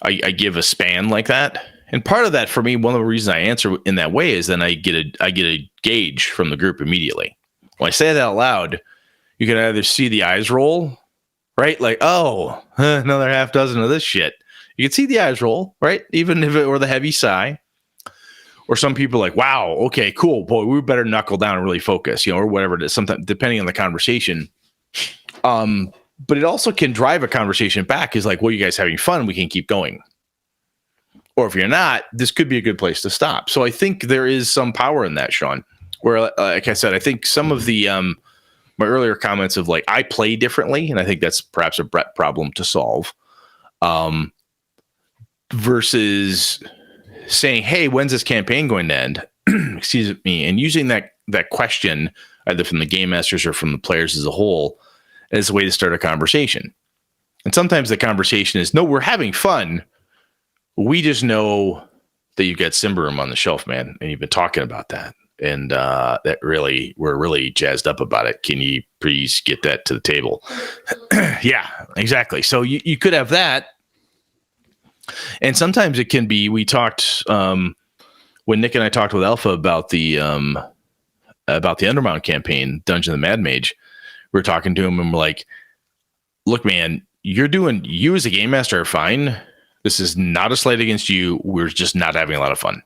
Speaker 3: I give a span like that. And part of that for me, one of the reasons I answer in that way is then I get a gauge from the group immediately. When I say that out loud, you can either see the eyes roll, right? Like, oh, another half dozen of this shit. You can see the eyes roll, right? Even if it were the heavy sigh. Or some people are like, wow, okay, cool. Boy, we better knuckle down and really focus, or whatever it is, sometimes depending on the conversation. But it also can drive a conversation back. Is like, well, you guys having fun? We can keep going. Or if you're not, this could be a good place to stop. So I think there is some power in that, Sean. Where, like I said, I think some of the my earlier comments of like, I play differently, and I think that's perhaps a Brett problem to solve. Versus saying, hey, when's this campaign going to end? Excuse me. And using that question, either from the game masters or from the players as a whole, as a way to start a conversation. And sometimes the conversation is, no, we're having fun. We just know that you've got Symbaroum on the shelf, man. And you've been talking about that. And we're really jazzed up about it. Can you please get that to the table? Yeah, exactly. So you could have that. And sometimes it can be, we talked when Nick and I talked with Alpha about the Undermount campaign, Dungeon of the Mad Mage. We were talking to him and we're like, look, man, you as a game master are fine. This is not a slight against you. We're just not having a lot of fun.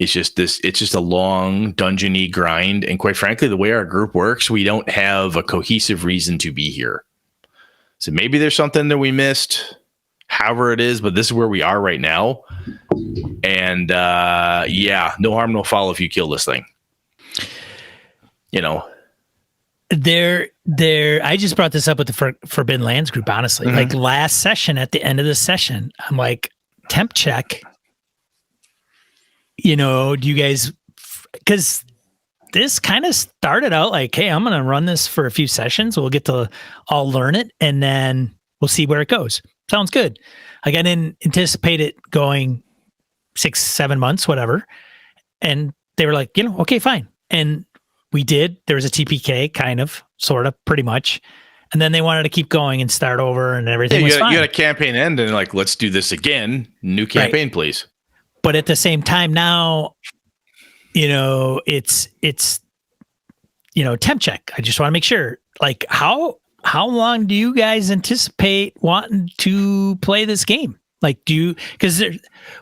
Speaker 3: It's just a long dungeon-y grind. And quite frankly, the way our group works, we don't have a cohesive reason to be here. So maybe there's something that we missed. However it is, but this is where we are right now. And no harm, no foul if you kill this thing.
Speaker 2: I just brought this up with the Forbidden Lands group, honestly. Mm-hmm. Like last session, at the end of the session, I'm like, temp check. Do you guys, because this kind of started out like, hey, I'm going to run this for a few sessions. We'll get to all learn it, and then we'll see where it goes. Sounds good. Like I didn't anticipate it going 6-7 months, whatever. And they were like, okay, fine. And we did. There was a TPK, kind of, sort of, pretty much. And then they wanted to keep going and start over, and everything was fine.
Speaker 3: You got a campaign end, and like, let's do this again. New campaign, please.
Speaker 2: But at the same time, now, it's temp check. I just want to make sure, like, how long do you guys anticipate wanting to play this game? Like, because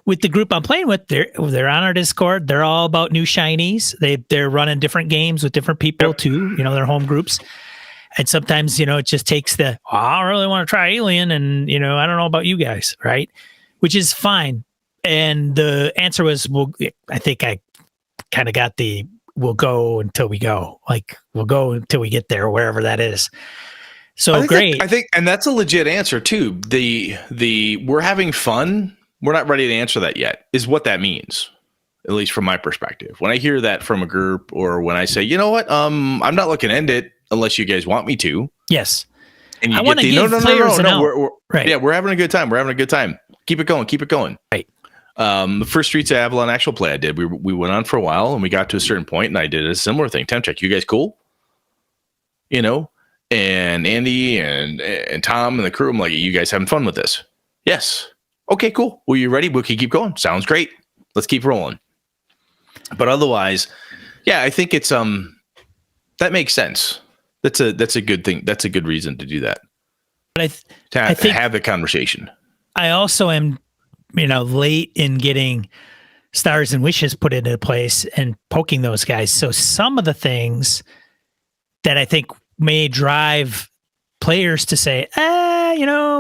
Speaker 2: with the group I'm playing with, they're on our Discord. They're all about new shinies. They're running different games with different people too. Their home groups. And sometimes, it just takes I really want to try Alien, and I don't know about you guys, right? Which is fine. And the answer was, I think I kind of got we'll go until we go. Like, we'll go until we get there, wherever that is. So great.
Speaker 3: I think, and that's a legit answer too. The we're having fun. We're not ready to answer that yet, is what that means, at least from my perspective. When I hear that from a group, or when I say, you know what, I'm not looking to end it unless you guys want me to.
Speaker 2: Yes.
Speaker 3: And you
Speaker 2: I want to give players an out.
Speaker 3: We're having a good time. We're having a good time. Keep it going. Keep it going.
Speaker 2: Right.
Speaker 3: The first Streets of Avalon actual play I did, we went on for a while, and we got to a certain point, and I did a similar thing. Temp check. You guys cool? And Andy and Tom and the crew, I'm like, you guys having fun with this? Yes. Okay, cool. Well, you ready? We can keep going. Sounds great. Let's keep rolling. But otherwise, yeah, I think it's that makes sense. That's a good thing. That's a good reason to do that.
Speaker 2: But
Speaker 3: I think have the conversation.
Speaker 2: I also am, late in getting stars and wishes put into place and poking those guys. So some of the things that I think may drive players to say,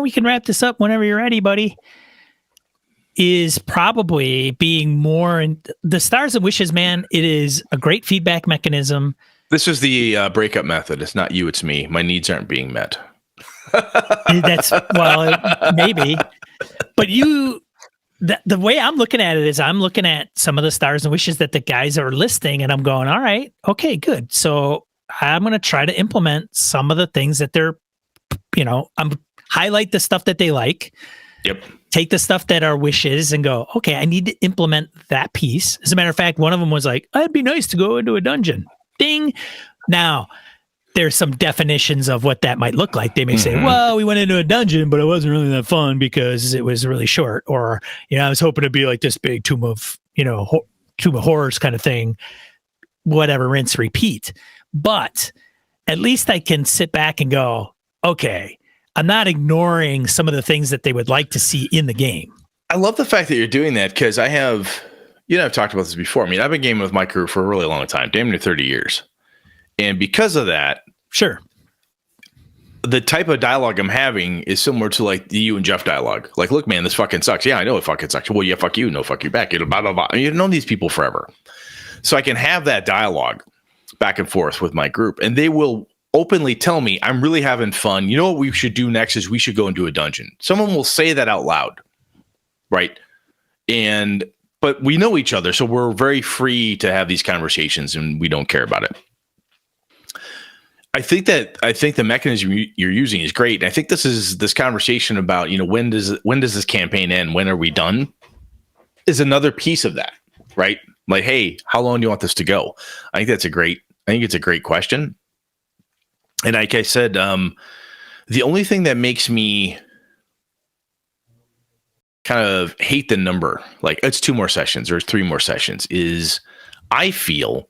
Speaker 2: we can wrap this up whenever you're ready, buddy, is probably being more in the stars and wishes, man. It is a great feedback mechanism.
Speaker 3: This is the breakup method. It's not you, it's me. My needs aren't being met.
Speaker 2: Maybe, but the way I'm looking at it is I'm looking at some of the stars and wishes that the guys are listing, and I'm going, all right, okay, good. So I'm going to try to implement some of the things that they're, I'm highlight the stuff that they like.
Speaker 3: Yep.
Speaker 2: Take the stuff that are wishes and go, okay, I need to implement that piece. As a matter of fact, one of them was like, it'd be nice to go into a dungeon. Ding. Now, there's some definitions of what that might look like. They may say, well, we went into a dungeon, but it wasn't really that fun because it was really short. Or, I was hoping to be like this big Tomb of Horrors kind of thing. Whatever, rinse, repeat. But at least I can sit back and go, okay, I'm not ignoring some of the things that they would like to see in the game.
Speaker 3: I love the fact that you're doing that, because I've talked about this before. I mean, I've been gaming with my crew for a really long time, damn near 30 years. And because of that,
Speaker 2: sure,
Speaker 3: the type of dialogue I'm having is similar to like the you and Jeff dialogue. Like, look, man, this fucking sucks. Yeah, I know it fucking sucks. Well, yeah, fuck you. No, fuck you back. Blah, blah, blah. You've known these people forever. So I can have that dialogue back and forth with my group, and they will openly tell me, I'm really having fun. You know what we should do next is we should go into a dungeon. Someone will say that out loud. Right. But we know each other, so we're very free to have these conversations, and we don't care about it. I think the mechanism you're using is great. And I think this conversation about, when does this campaign end? When are we done? Is another piece of that, right? Like, hey, how long do you want this to go? I think it's a great question. And like I said, the only thing that makes me kind of hate the number, like it's 2 more sessions or 3 more sessions, is I feel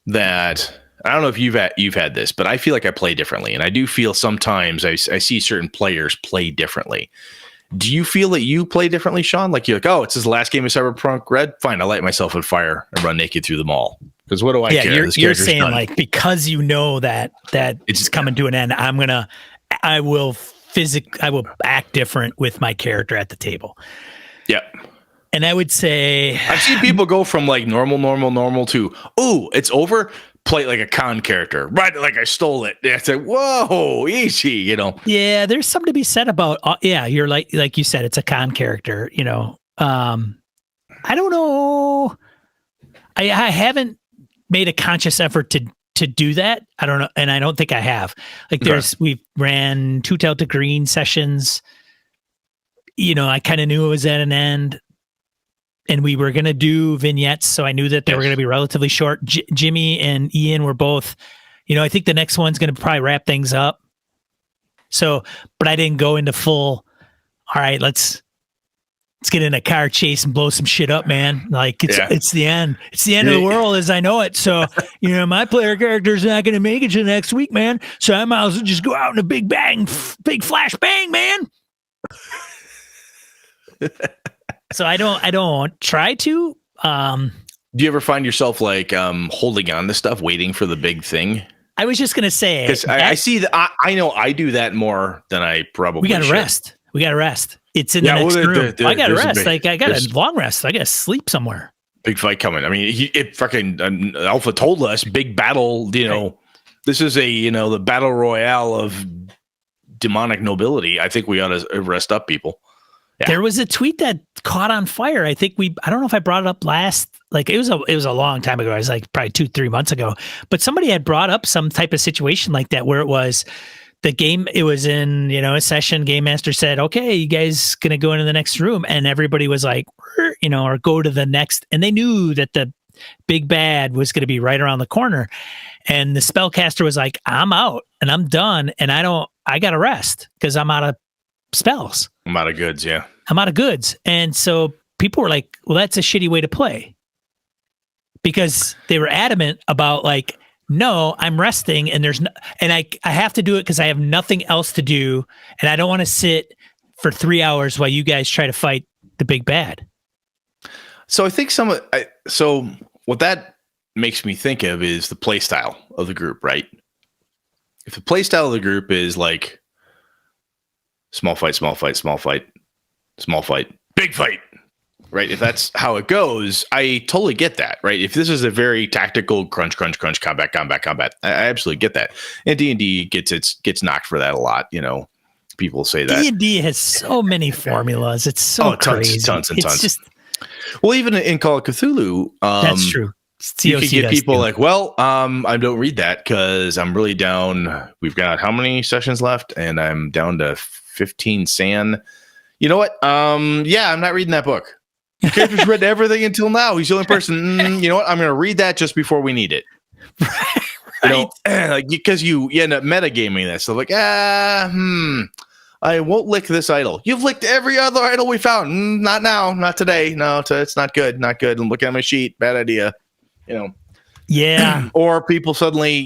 Speaker 3: that, I don't know if you've had this, but I feel like I play differently. And I do feel sometimes I see certain players play differently. Do you feel that you play differently, Sean? Like, you're like, oh, it's his last game of Cyberpunk Red. Fine, I'll light myself on fire and run naked through the mall. Because what do I care?
Speaker 2: You're saying done. Like, because that it's coming to an end, I will act different with my character at the table.
Speaker 3: Yeah.
Speaker 2: And I would say
Speaker 3: I've seen people go from like normal to, ooh, it's over. Play like a con character, right? Like I stole it. It's like, whoa, easy,
Speaker 2: Yeah, there's something to be said about. You're like you said, it's a con character. I don't know. I haven't made a conscious effort to do that. I don't know, and I don't think I have. Like, we ran 2 Delta Green sessions. I kind of knew it was at an end. and we were going to do vignettes. So I knew that they were going to be relatively short. Jimmy and Ian were both, I think the next one's going to probably wrap things up. So, but I didn't go into full, all right, let's get in a car chase and blow some shit up, man. Like it's the end. It's the end of the world as I know it. So, my player character is not going to make it to next week, man. So I might as well just go out in a big flash bang, man. So I don't try to.
Speaker 3: Do you ever find yourself like holding on to stuff, waiting for the big thing?
Speaker 2: I was just gonna say,
Speaker 3: because I see that. I know I do that more than I probably.
Speaker 2: We got to rest. We got to rest. It's in the next room. I got to rest. I got a long rest. I got to sleep somewhere.
Speaker 3: Big fight coming. I mean, Alpha told us big battle. This is the battle royale of demonic nobility. I think we ought to rest up, people. Yeah.
Speaker 2: There was a tweet that caught on fire. I don't know if I brought it up last, like it was a long time ago. I was like probably 2-3 months ago, but somebody had brought up some type of situation like that where it was the game. It was in, a session. Game master said, okay, you guys going to go into the next room. And everybody was like, or go to the next. And they knew that the big bad was going to be right around the corner. And the spellcaster was like, I'm out and I'm done. And I got to rest because I'm out of spells.
Speaker 3: I'm out of goods. Yeah.
Speaker 2: I'm out of goods. And so people were like, well, that's a shitty way to play, because they were adamant about like, no, I'm resting and I have to do it because I have nothing else to do. And I don't want to sit for 3 hours while you guys try to fight the big bad.
Speaker 3: So I think so what that makes me think of is the play style of the group, right? If the play style of the group is like small fight, small fight, small fight, small fight, big fight, right? If that's how it goes, I totally get that, right? If this is a very tactical crunch, combat, I absolutely get that. And D&D gets knocked for that a lot. People say that
Speaker 2: D&D has so many formulas. It's so crazy.
Speaker 3: Tons. Well, even in Call of Cthulhu,
Speaker 2: that's true.
Speaker 3: You can get people like, well, I don't read that because I'm really down. We've got how many sessions left? And I'm down to 15 sand. You know what? I'm not reading that book. The character's read everything until now. He's the only person. You know what? I'm going to read that just before we need it. Right. Because you end up metagaming that. So like, I won't lick this idol. You've licked every other idol we found. Not now. Not today. No, it's not good. Not good. I'm looking at my sheet. Bad idea.
Speaker 2: Yeah.
Speaker 3: Or people suddenly,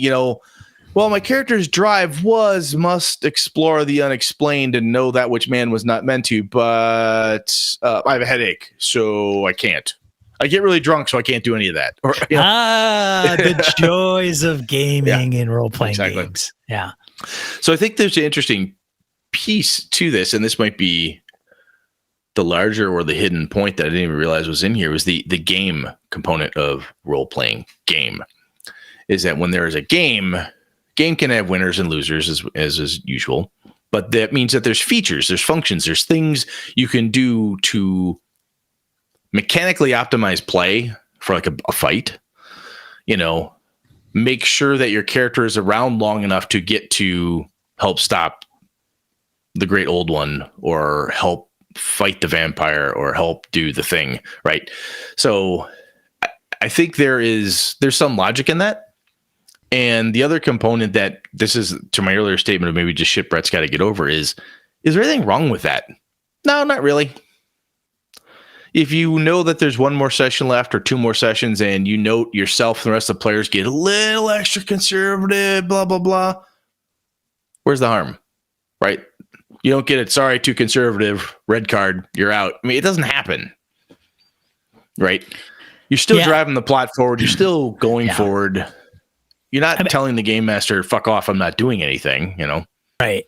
Speaker 3: well, my character's drive must explore the unexplained and know that which man was not meant to, but I have a headache, so I can't. I get really drunk, so I can't do any of that. Or,
Speaker 2: the joys of gaming and role-playing games. Yeah.
Speaker 3: So I think there's an interesting piece to this, and this might be the larger or the hidden point that I didn't even realize was in here, was the game component of role-playing game. Is that when there is a game can have winners and losers as is usual, but that means that there's features, there's functions, there's things you can do to mechanically optimize play for like a fight, make sure that your character is around long enough to get to help stop the great old one or help fight the vampire or help do the thing. Right. So I think there's some logic in that. And the other component that this is to my earlier statement of maybe just shit Brett's got to get over is there anything wrong with that? No, not really. If you know that there's one more session left or two more sessions and you note yourself and the rest of the players get a little extra conservative, blah, blah, blah. Where's the harm? Right? You don't get it. Sorry, too conservative. Red card. You're out. I mean, it doesn't happen. Right? You're still driving the plot forward. You're still going forward. You're not telling the game master, fuck off, I'm not doing anything, Right.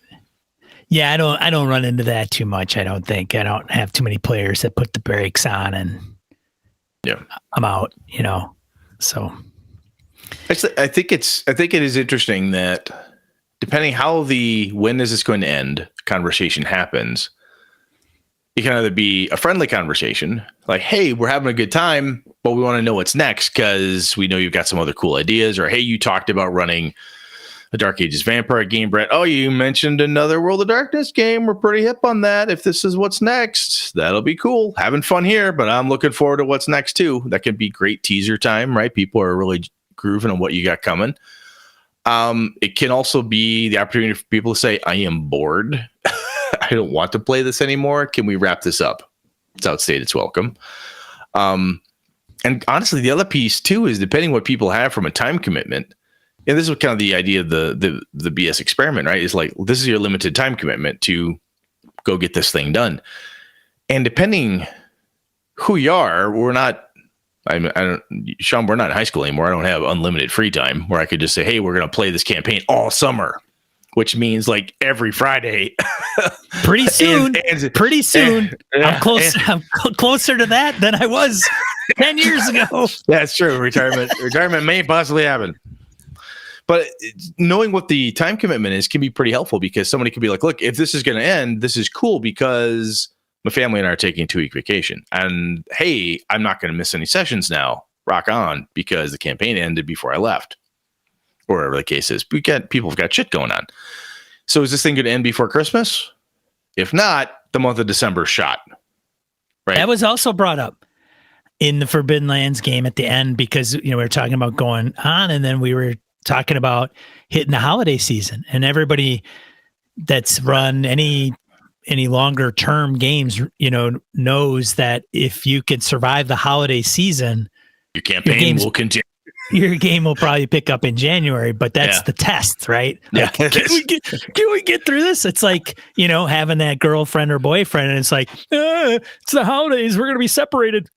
Speaker 2: Yeah, I don't run into that too much, I don't think. I don't have too many players that put the brakes on and I'm out, So
Speaker 3: I think it is interesting that depending how when is this going to end conversation happens, it can either be a friendly conversation, like, hey, we're having a good time, but we want to know what's next because we know you've got some other cool ideas, or hey, you talked about running a Dark Ages Vampire game, Brett. Oh, you mentioned another World of Darkness game. We're pretty hip on that. If this is what's next, that'll be cool. Having fun here, but I'm looking forward to what's next too. That could be great teaser time, right? People are really grooving on what you got coming. It can also be the opportunity for people to say, I am bored. I don't want to play this anymore. Can we wrap this up? It's outstated. It's welcome. And honestly, the other piece too is depending what people have from a time commitment. And this is kind of the idea of the BS experiment, right? Is like, this is your limited time commitment to go get this thing done. And depending who you are, Sean, we're not in high school anymore. I don't have unlimited free time where I could just say, hey, we're going to play this campaign all summer, which means like every Friday.
Speaker 2: Pretty soon. I'm closer to that than I was 10 years ago.
Speaker 3: That's true. Retirement may possibly happen. But knowing what the time commitment is can be pretty helpful because somebody could be like, look, if this is going to end, this is cool because my family and I are taking a 2-week vacation. And hey, I'm not going to miss any sessions now. Rock on, because the campaign ended before I left. Or whatever the case is. People have got shit going on. So is this thing going to end before Christmas? If not, the month of December shot. Right.
Speaker 2: That was also brought up in the Forbidden Lands game at the end because we were talking about going on, and then we were talking about hitting the holiday season, and everybody that's run any longer term games, knows that if you can survive the holiday season,
Speaker 3: your campaign will continue.
Speaker 2: Your game will probably pick up in January, but that's the test, right? Like,
Speaker 3: Yeah.
Speaker 2: can we get through this? It's like, having that girlfriend or boyfriend, and it's like, it's the holidays. We're going to be separated.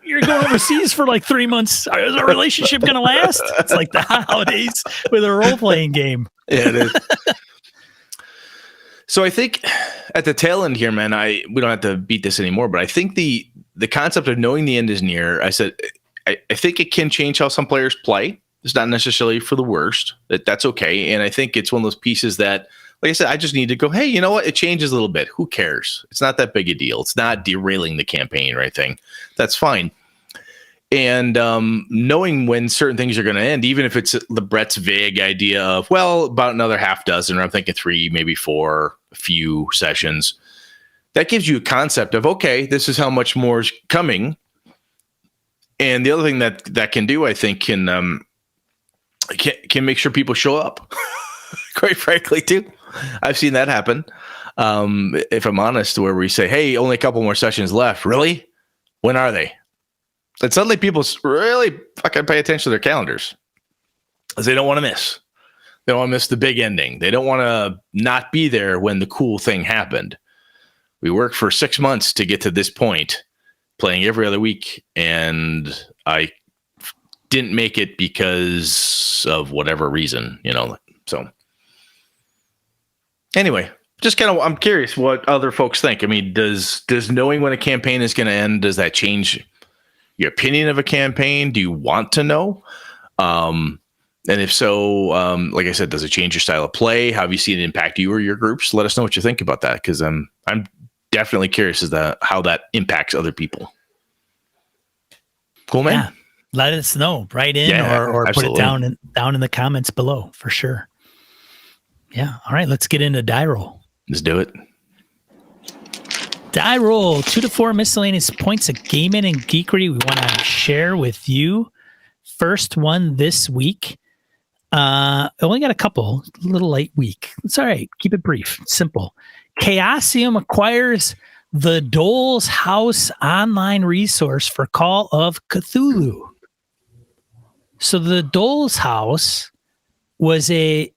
Speaker 2: You're going overseas for like 3 months. Is our relationship going to last? It's like the holidays with a role-playing game.
Speaker 3: Yeah, it is. So I think at the tail end here, man, we don't have to beat this anymore, but I think the concept of knowing the end is near, I think it can change how some players play. It's not necessarily for the worst. That's okay. And I think it's one of those pieces that, like I said, I just need to go, hey, you know what? It changes a little bit. Who cares? It's not that big a deal. It's not derailing the campaign or anything. That's fine. And knowing when certain things are going to end, even if it's the Brett's vague idea of, well, about another half dozen, or I'm thinking 3, maybe 4, a few sessions, that gives you a concept of, okay, this is how much more is coming. And the other thing that can do, I think, can make sure people show up, quite frankly, too. I've seen that happen. If I'm honest, where we say, hey, only a couple more sessions left. Really? When are they? And suddenly people really fucking pay attention to their calendars because they don't want to miss. They don't want to miss the big ending. They don't want to not be there when the cool thing happened. We worked for 6 months to get to this point, playing every other week, and I didn't make it because of whatever reason, So anyway, just kind of, I'm curious what other folks think. I mean, does knowing when a campaign is going to end, does that change your opinion of a campaign? Do you want to know? And if so, like I said, does it change your style of play? How have you seen it impact you or your groups? Let us know what you think about that, because I'm definitely curious as to how that impacts other people. Cool, man.
Speaker 2: Yeah. Let us know right in or put it down in the comments below for sure. Yeah. All right. Let's get into die roll.
Speaker 3: Let's do it.
Speaker 2: Die roll 2 to 4 miscellaneous points of gaming and geekery we want to share with you. First one this week. I only got a couple. A little late week. It's all right. Keep it brief. Simple. Chaosium acquires the Dole's House online resource for Call of Cthulhu. So the Dole's House was a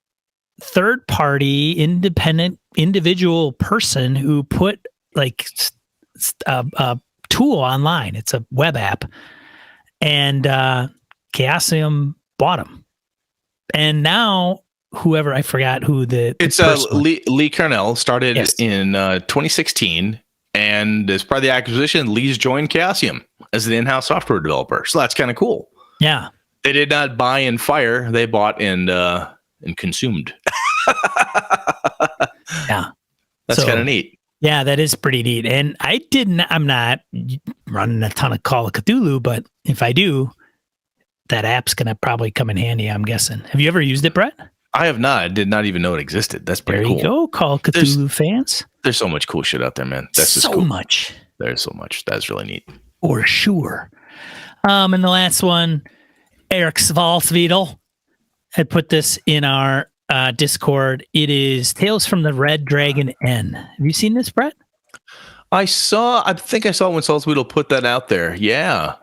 Speaker 2: third-party, independent, individual person who put like a tool online. It's a web app, and Chaosium bought them. And now, whoever, I forgot who
Speaker 3: it's Lee Carnell started in 2016, and as part of the acquisition, Lee's joined Chaosium as an in-house software developer. So that's kind of cool.
Speaker 2: Yeah,
Speaker 3: they did not buy and fire; they bought and consumed.
Speaker 2: Yeah,
Speaker 3: that's kind of neat.
Speaker 2: Yeah, that is pretty neat. And I'm not running a ton of Call of Cthulhu, but if I do, that app's going to probably come in handy, I'm guessing. Have you ever used it, Brett?
Speaker 3: I have not. I did not even know it existed. That's pretty
Speaker 2: There
Speaker 3: cool.
Speaker 2: you go, Call of Cthulhu fans.
Speaker 3: There's so much cool shit out there, man. That's just
Speaker 2: so
Speaker 3: cool.
Speaker 2: much.
Speaker 3: There's so much. That's really neat.
Speaker 2: For sure. And the last one, Eric Svalsvedel had put this in our Discord. It is Tales from the Red Dragon Inn. Have you seen this, Brett?
Speaker 3: I think I saw when Salzwedel put that out there. Yeah.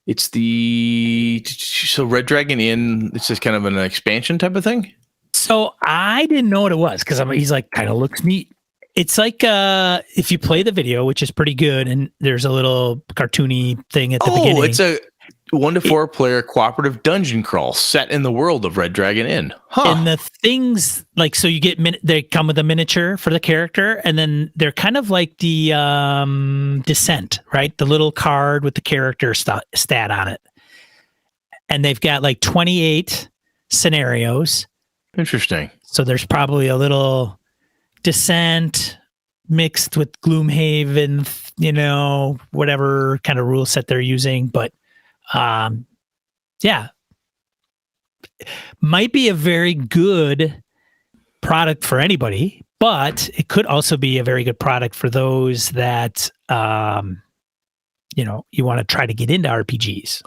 Speaker 3: It's so Red Dragon Inn. It's just kind of an expansion type of thing.
Speaker 2: So I didn't know what it was because he's like, kind of looks neat. It's like if you play the video, which is pretty good, and there's a little cartoony thing at the beginning. Oh,
Speaker 3: it's a 1 to 4 player cooperative dungeon crawl set in the world of Red Dragon Inn. Huh.
Speaker 2: And the things like, so you get they come with a miniature for the character, and then they're kind of like the Descent, right? The little card with the character stat on it. And they've got like 28 scenarios.
Speaker 3: Interesting.
Speaker 2: So there's probably a little Descent mixed with Gloomhaven, whatever kind of rule set they're using. But yeah, might be a very good product for anybody, but it could also be a very good product for those that, you want to try to get into RPGs.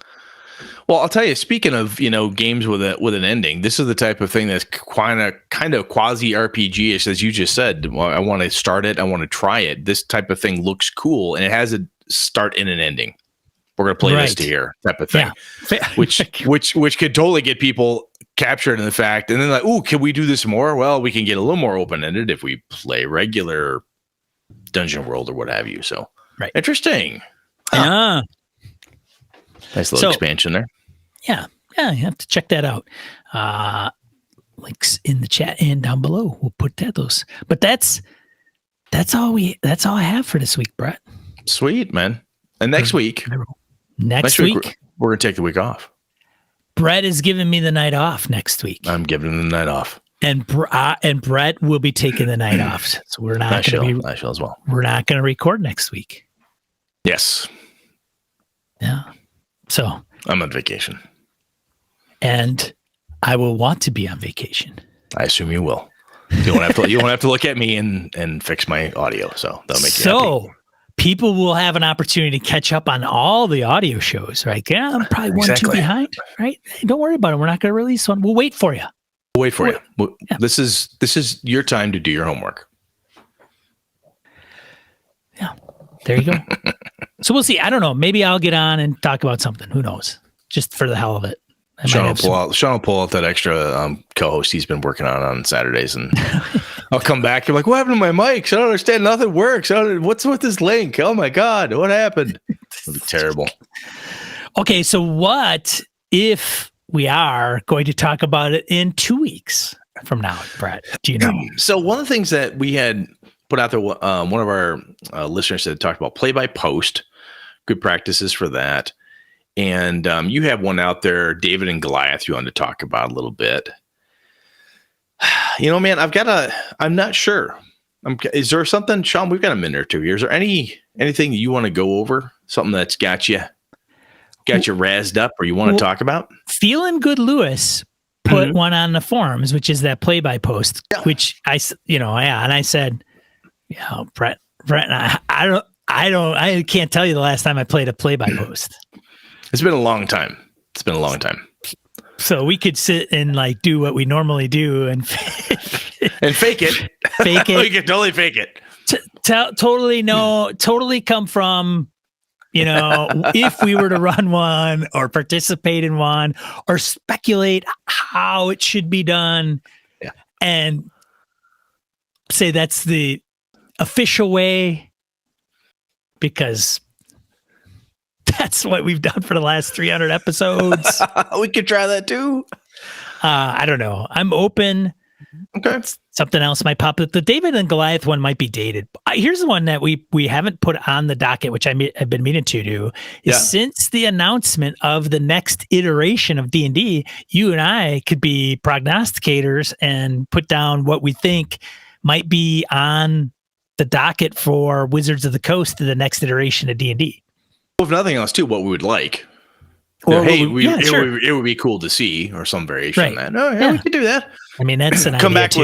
Speaker 3: Well, I'll tell you, speaking of, games with an ending, this is the type of thing that's kind of quasi RPG-ish, as you just said. Well, I want to start it. I want to try it. This type of thing looks cool, and it has a start and an ending. We're going to play this to here type of thing, which could totally get people captured in the fact. And then like, ooh, can we do this more? Well, we can get a little more open-ended if we play regular Dungeon World or what have you. So interesting.
Speaker 2: Huh.
Speaker 3: Nice little expansion there.
Speaker 2: Yeah, you have to check that out. Links in the chat and down below. We'll put those. But that's all I have for this week, Brett.
Speaker 3: Sweet, man. And next week,
Speaker 2: we're
Speaker 3: gonna take the week off.
Speaker 2: Brett is giving me the night off next week.
Speaker 3: I'm giving him the night off,
Speaker 2: and Brett will be taking the night off. So we're not going to
Speaker 3: I shall as well.
Speaker 2: We're not going to record next week.
Speaker 3: Yes.
Speaker 2: Yeah. So
Speaker 3: I'm on vacation,
Speaker 2: and I will want to be on vacation.
Speaker 3: I assume you will. You won't have to look at me and fix my audio. So that'll make you happy.
Speaker 2: People will have an opportunity to catch up on all the audio shows, right? Yeah, I'm probably 1-2 behind, right? Hey, don't worry about it. We're not going to release one. We'll wait for you.
Speaker 3: Yeah. This is your time to do your homework.
Speaker 2: Yeah, there you go. So we'll see. I don't know. Maybe I'll get on and talk about something. Who knows? Just for the hell of it.
Speaker 3: Sean will pull out that extra co-host he's been working on Saturdays, and I'll come back. You're like, what happened to my mics? I don't understand. Nothing works. What's with this link? Oh my God, what happened? It'll be terrible.
Speaker 2: Okay, so what if we are going to talk about it in 2 weeks from now, Brett? Do you know?
Speaker 3: So one of the things that we had put out there, one of our listeners had talked about play by post, good practices for that. And you have one out there, David and Goliath, you wanted to talk about a little bit. Man, I'm not sure. Is there something, Sean, we've got a minute or two here. Is there anything you want to go over? Something that's got you razzed up or you want to talk about?
Speaker 2: Feeling Good Lewis put one on the forums, which is that play by post, which I said, Brett, I can't tell you the last time I played a play by post.
Speaker 3: It's been a long time.
Speaker 2: So we could sit and like do what we normally do and
Speaker 3: fake it.
Speaker 2: Fake it.
Speaker 3: We could totally fake it.
Speaker 2: Totally come from, if we were to run one or participate in one or speculate how it should be done and say that's the official way because that's what we've done for the last 300 episodes.
Speaker 3: We could try that too.
Speaker 2: I don't know. I'm open.
Speaker 3: Okay.
Speaker 2: Something else might pop up. The David and Goliath one might be dated. Here's the one that we haven't put on the docket, which I've been meaning to do. Since the announcement of the next iteration of D&D, you and I could be prognosticators and put down what we think might be on the docket for Wizards of the Coast to the next iteration of D&D.
Speaker 3: If nothing else, too, what we would like.
Speaker 2: Or
Speaker 3: hey,
Speaker 2: sure.
Speaker 3: it would be cool to see, or some variation
Speaker 2: Right.
Speaker 3: of that. Oh yeah, we could do that.
Speaker 2: I mean, that's an
Speaker 3: come
Speaker 2: idea
Speaker 3: back
Speaker 2: too.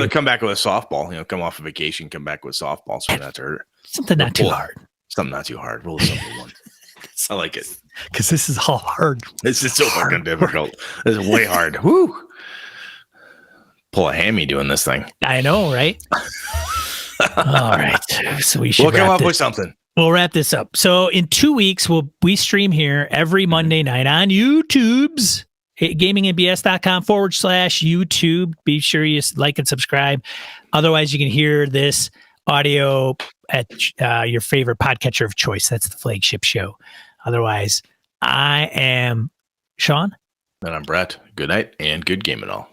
Speaker 3: with a softball. Come off a vacation, come back with softball. So that's hurt.
Speaker 2: Something not too hard.
Speaker 3: Something not too hard. Roll a simple one. I like it.
Speaker 2: Because this is all hard.
Speaker 3: This is so fucking difficult. This is way hard. Woo! Pull a hammy doing this thing.
Speaker 2: I know, right? All right. So we should
Speaker 3: We'll come up with something.
Speaker 2: We'll wrap this up. So in 2 weeks, we stream here every Monday night on YouTube's gamingandbs.com/YouTube. Be sure you like and subscribe. Otherwise, you can hear this audio at your favorite podcatcher of choice. That's the flagship show. Otherwise, I am Sean.
Speaker 3: And I'm Brett. Good night and good game and all.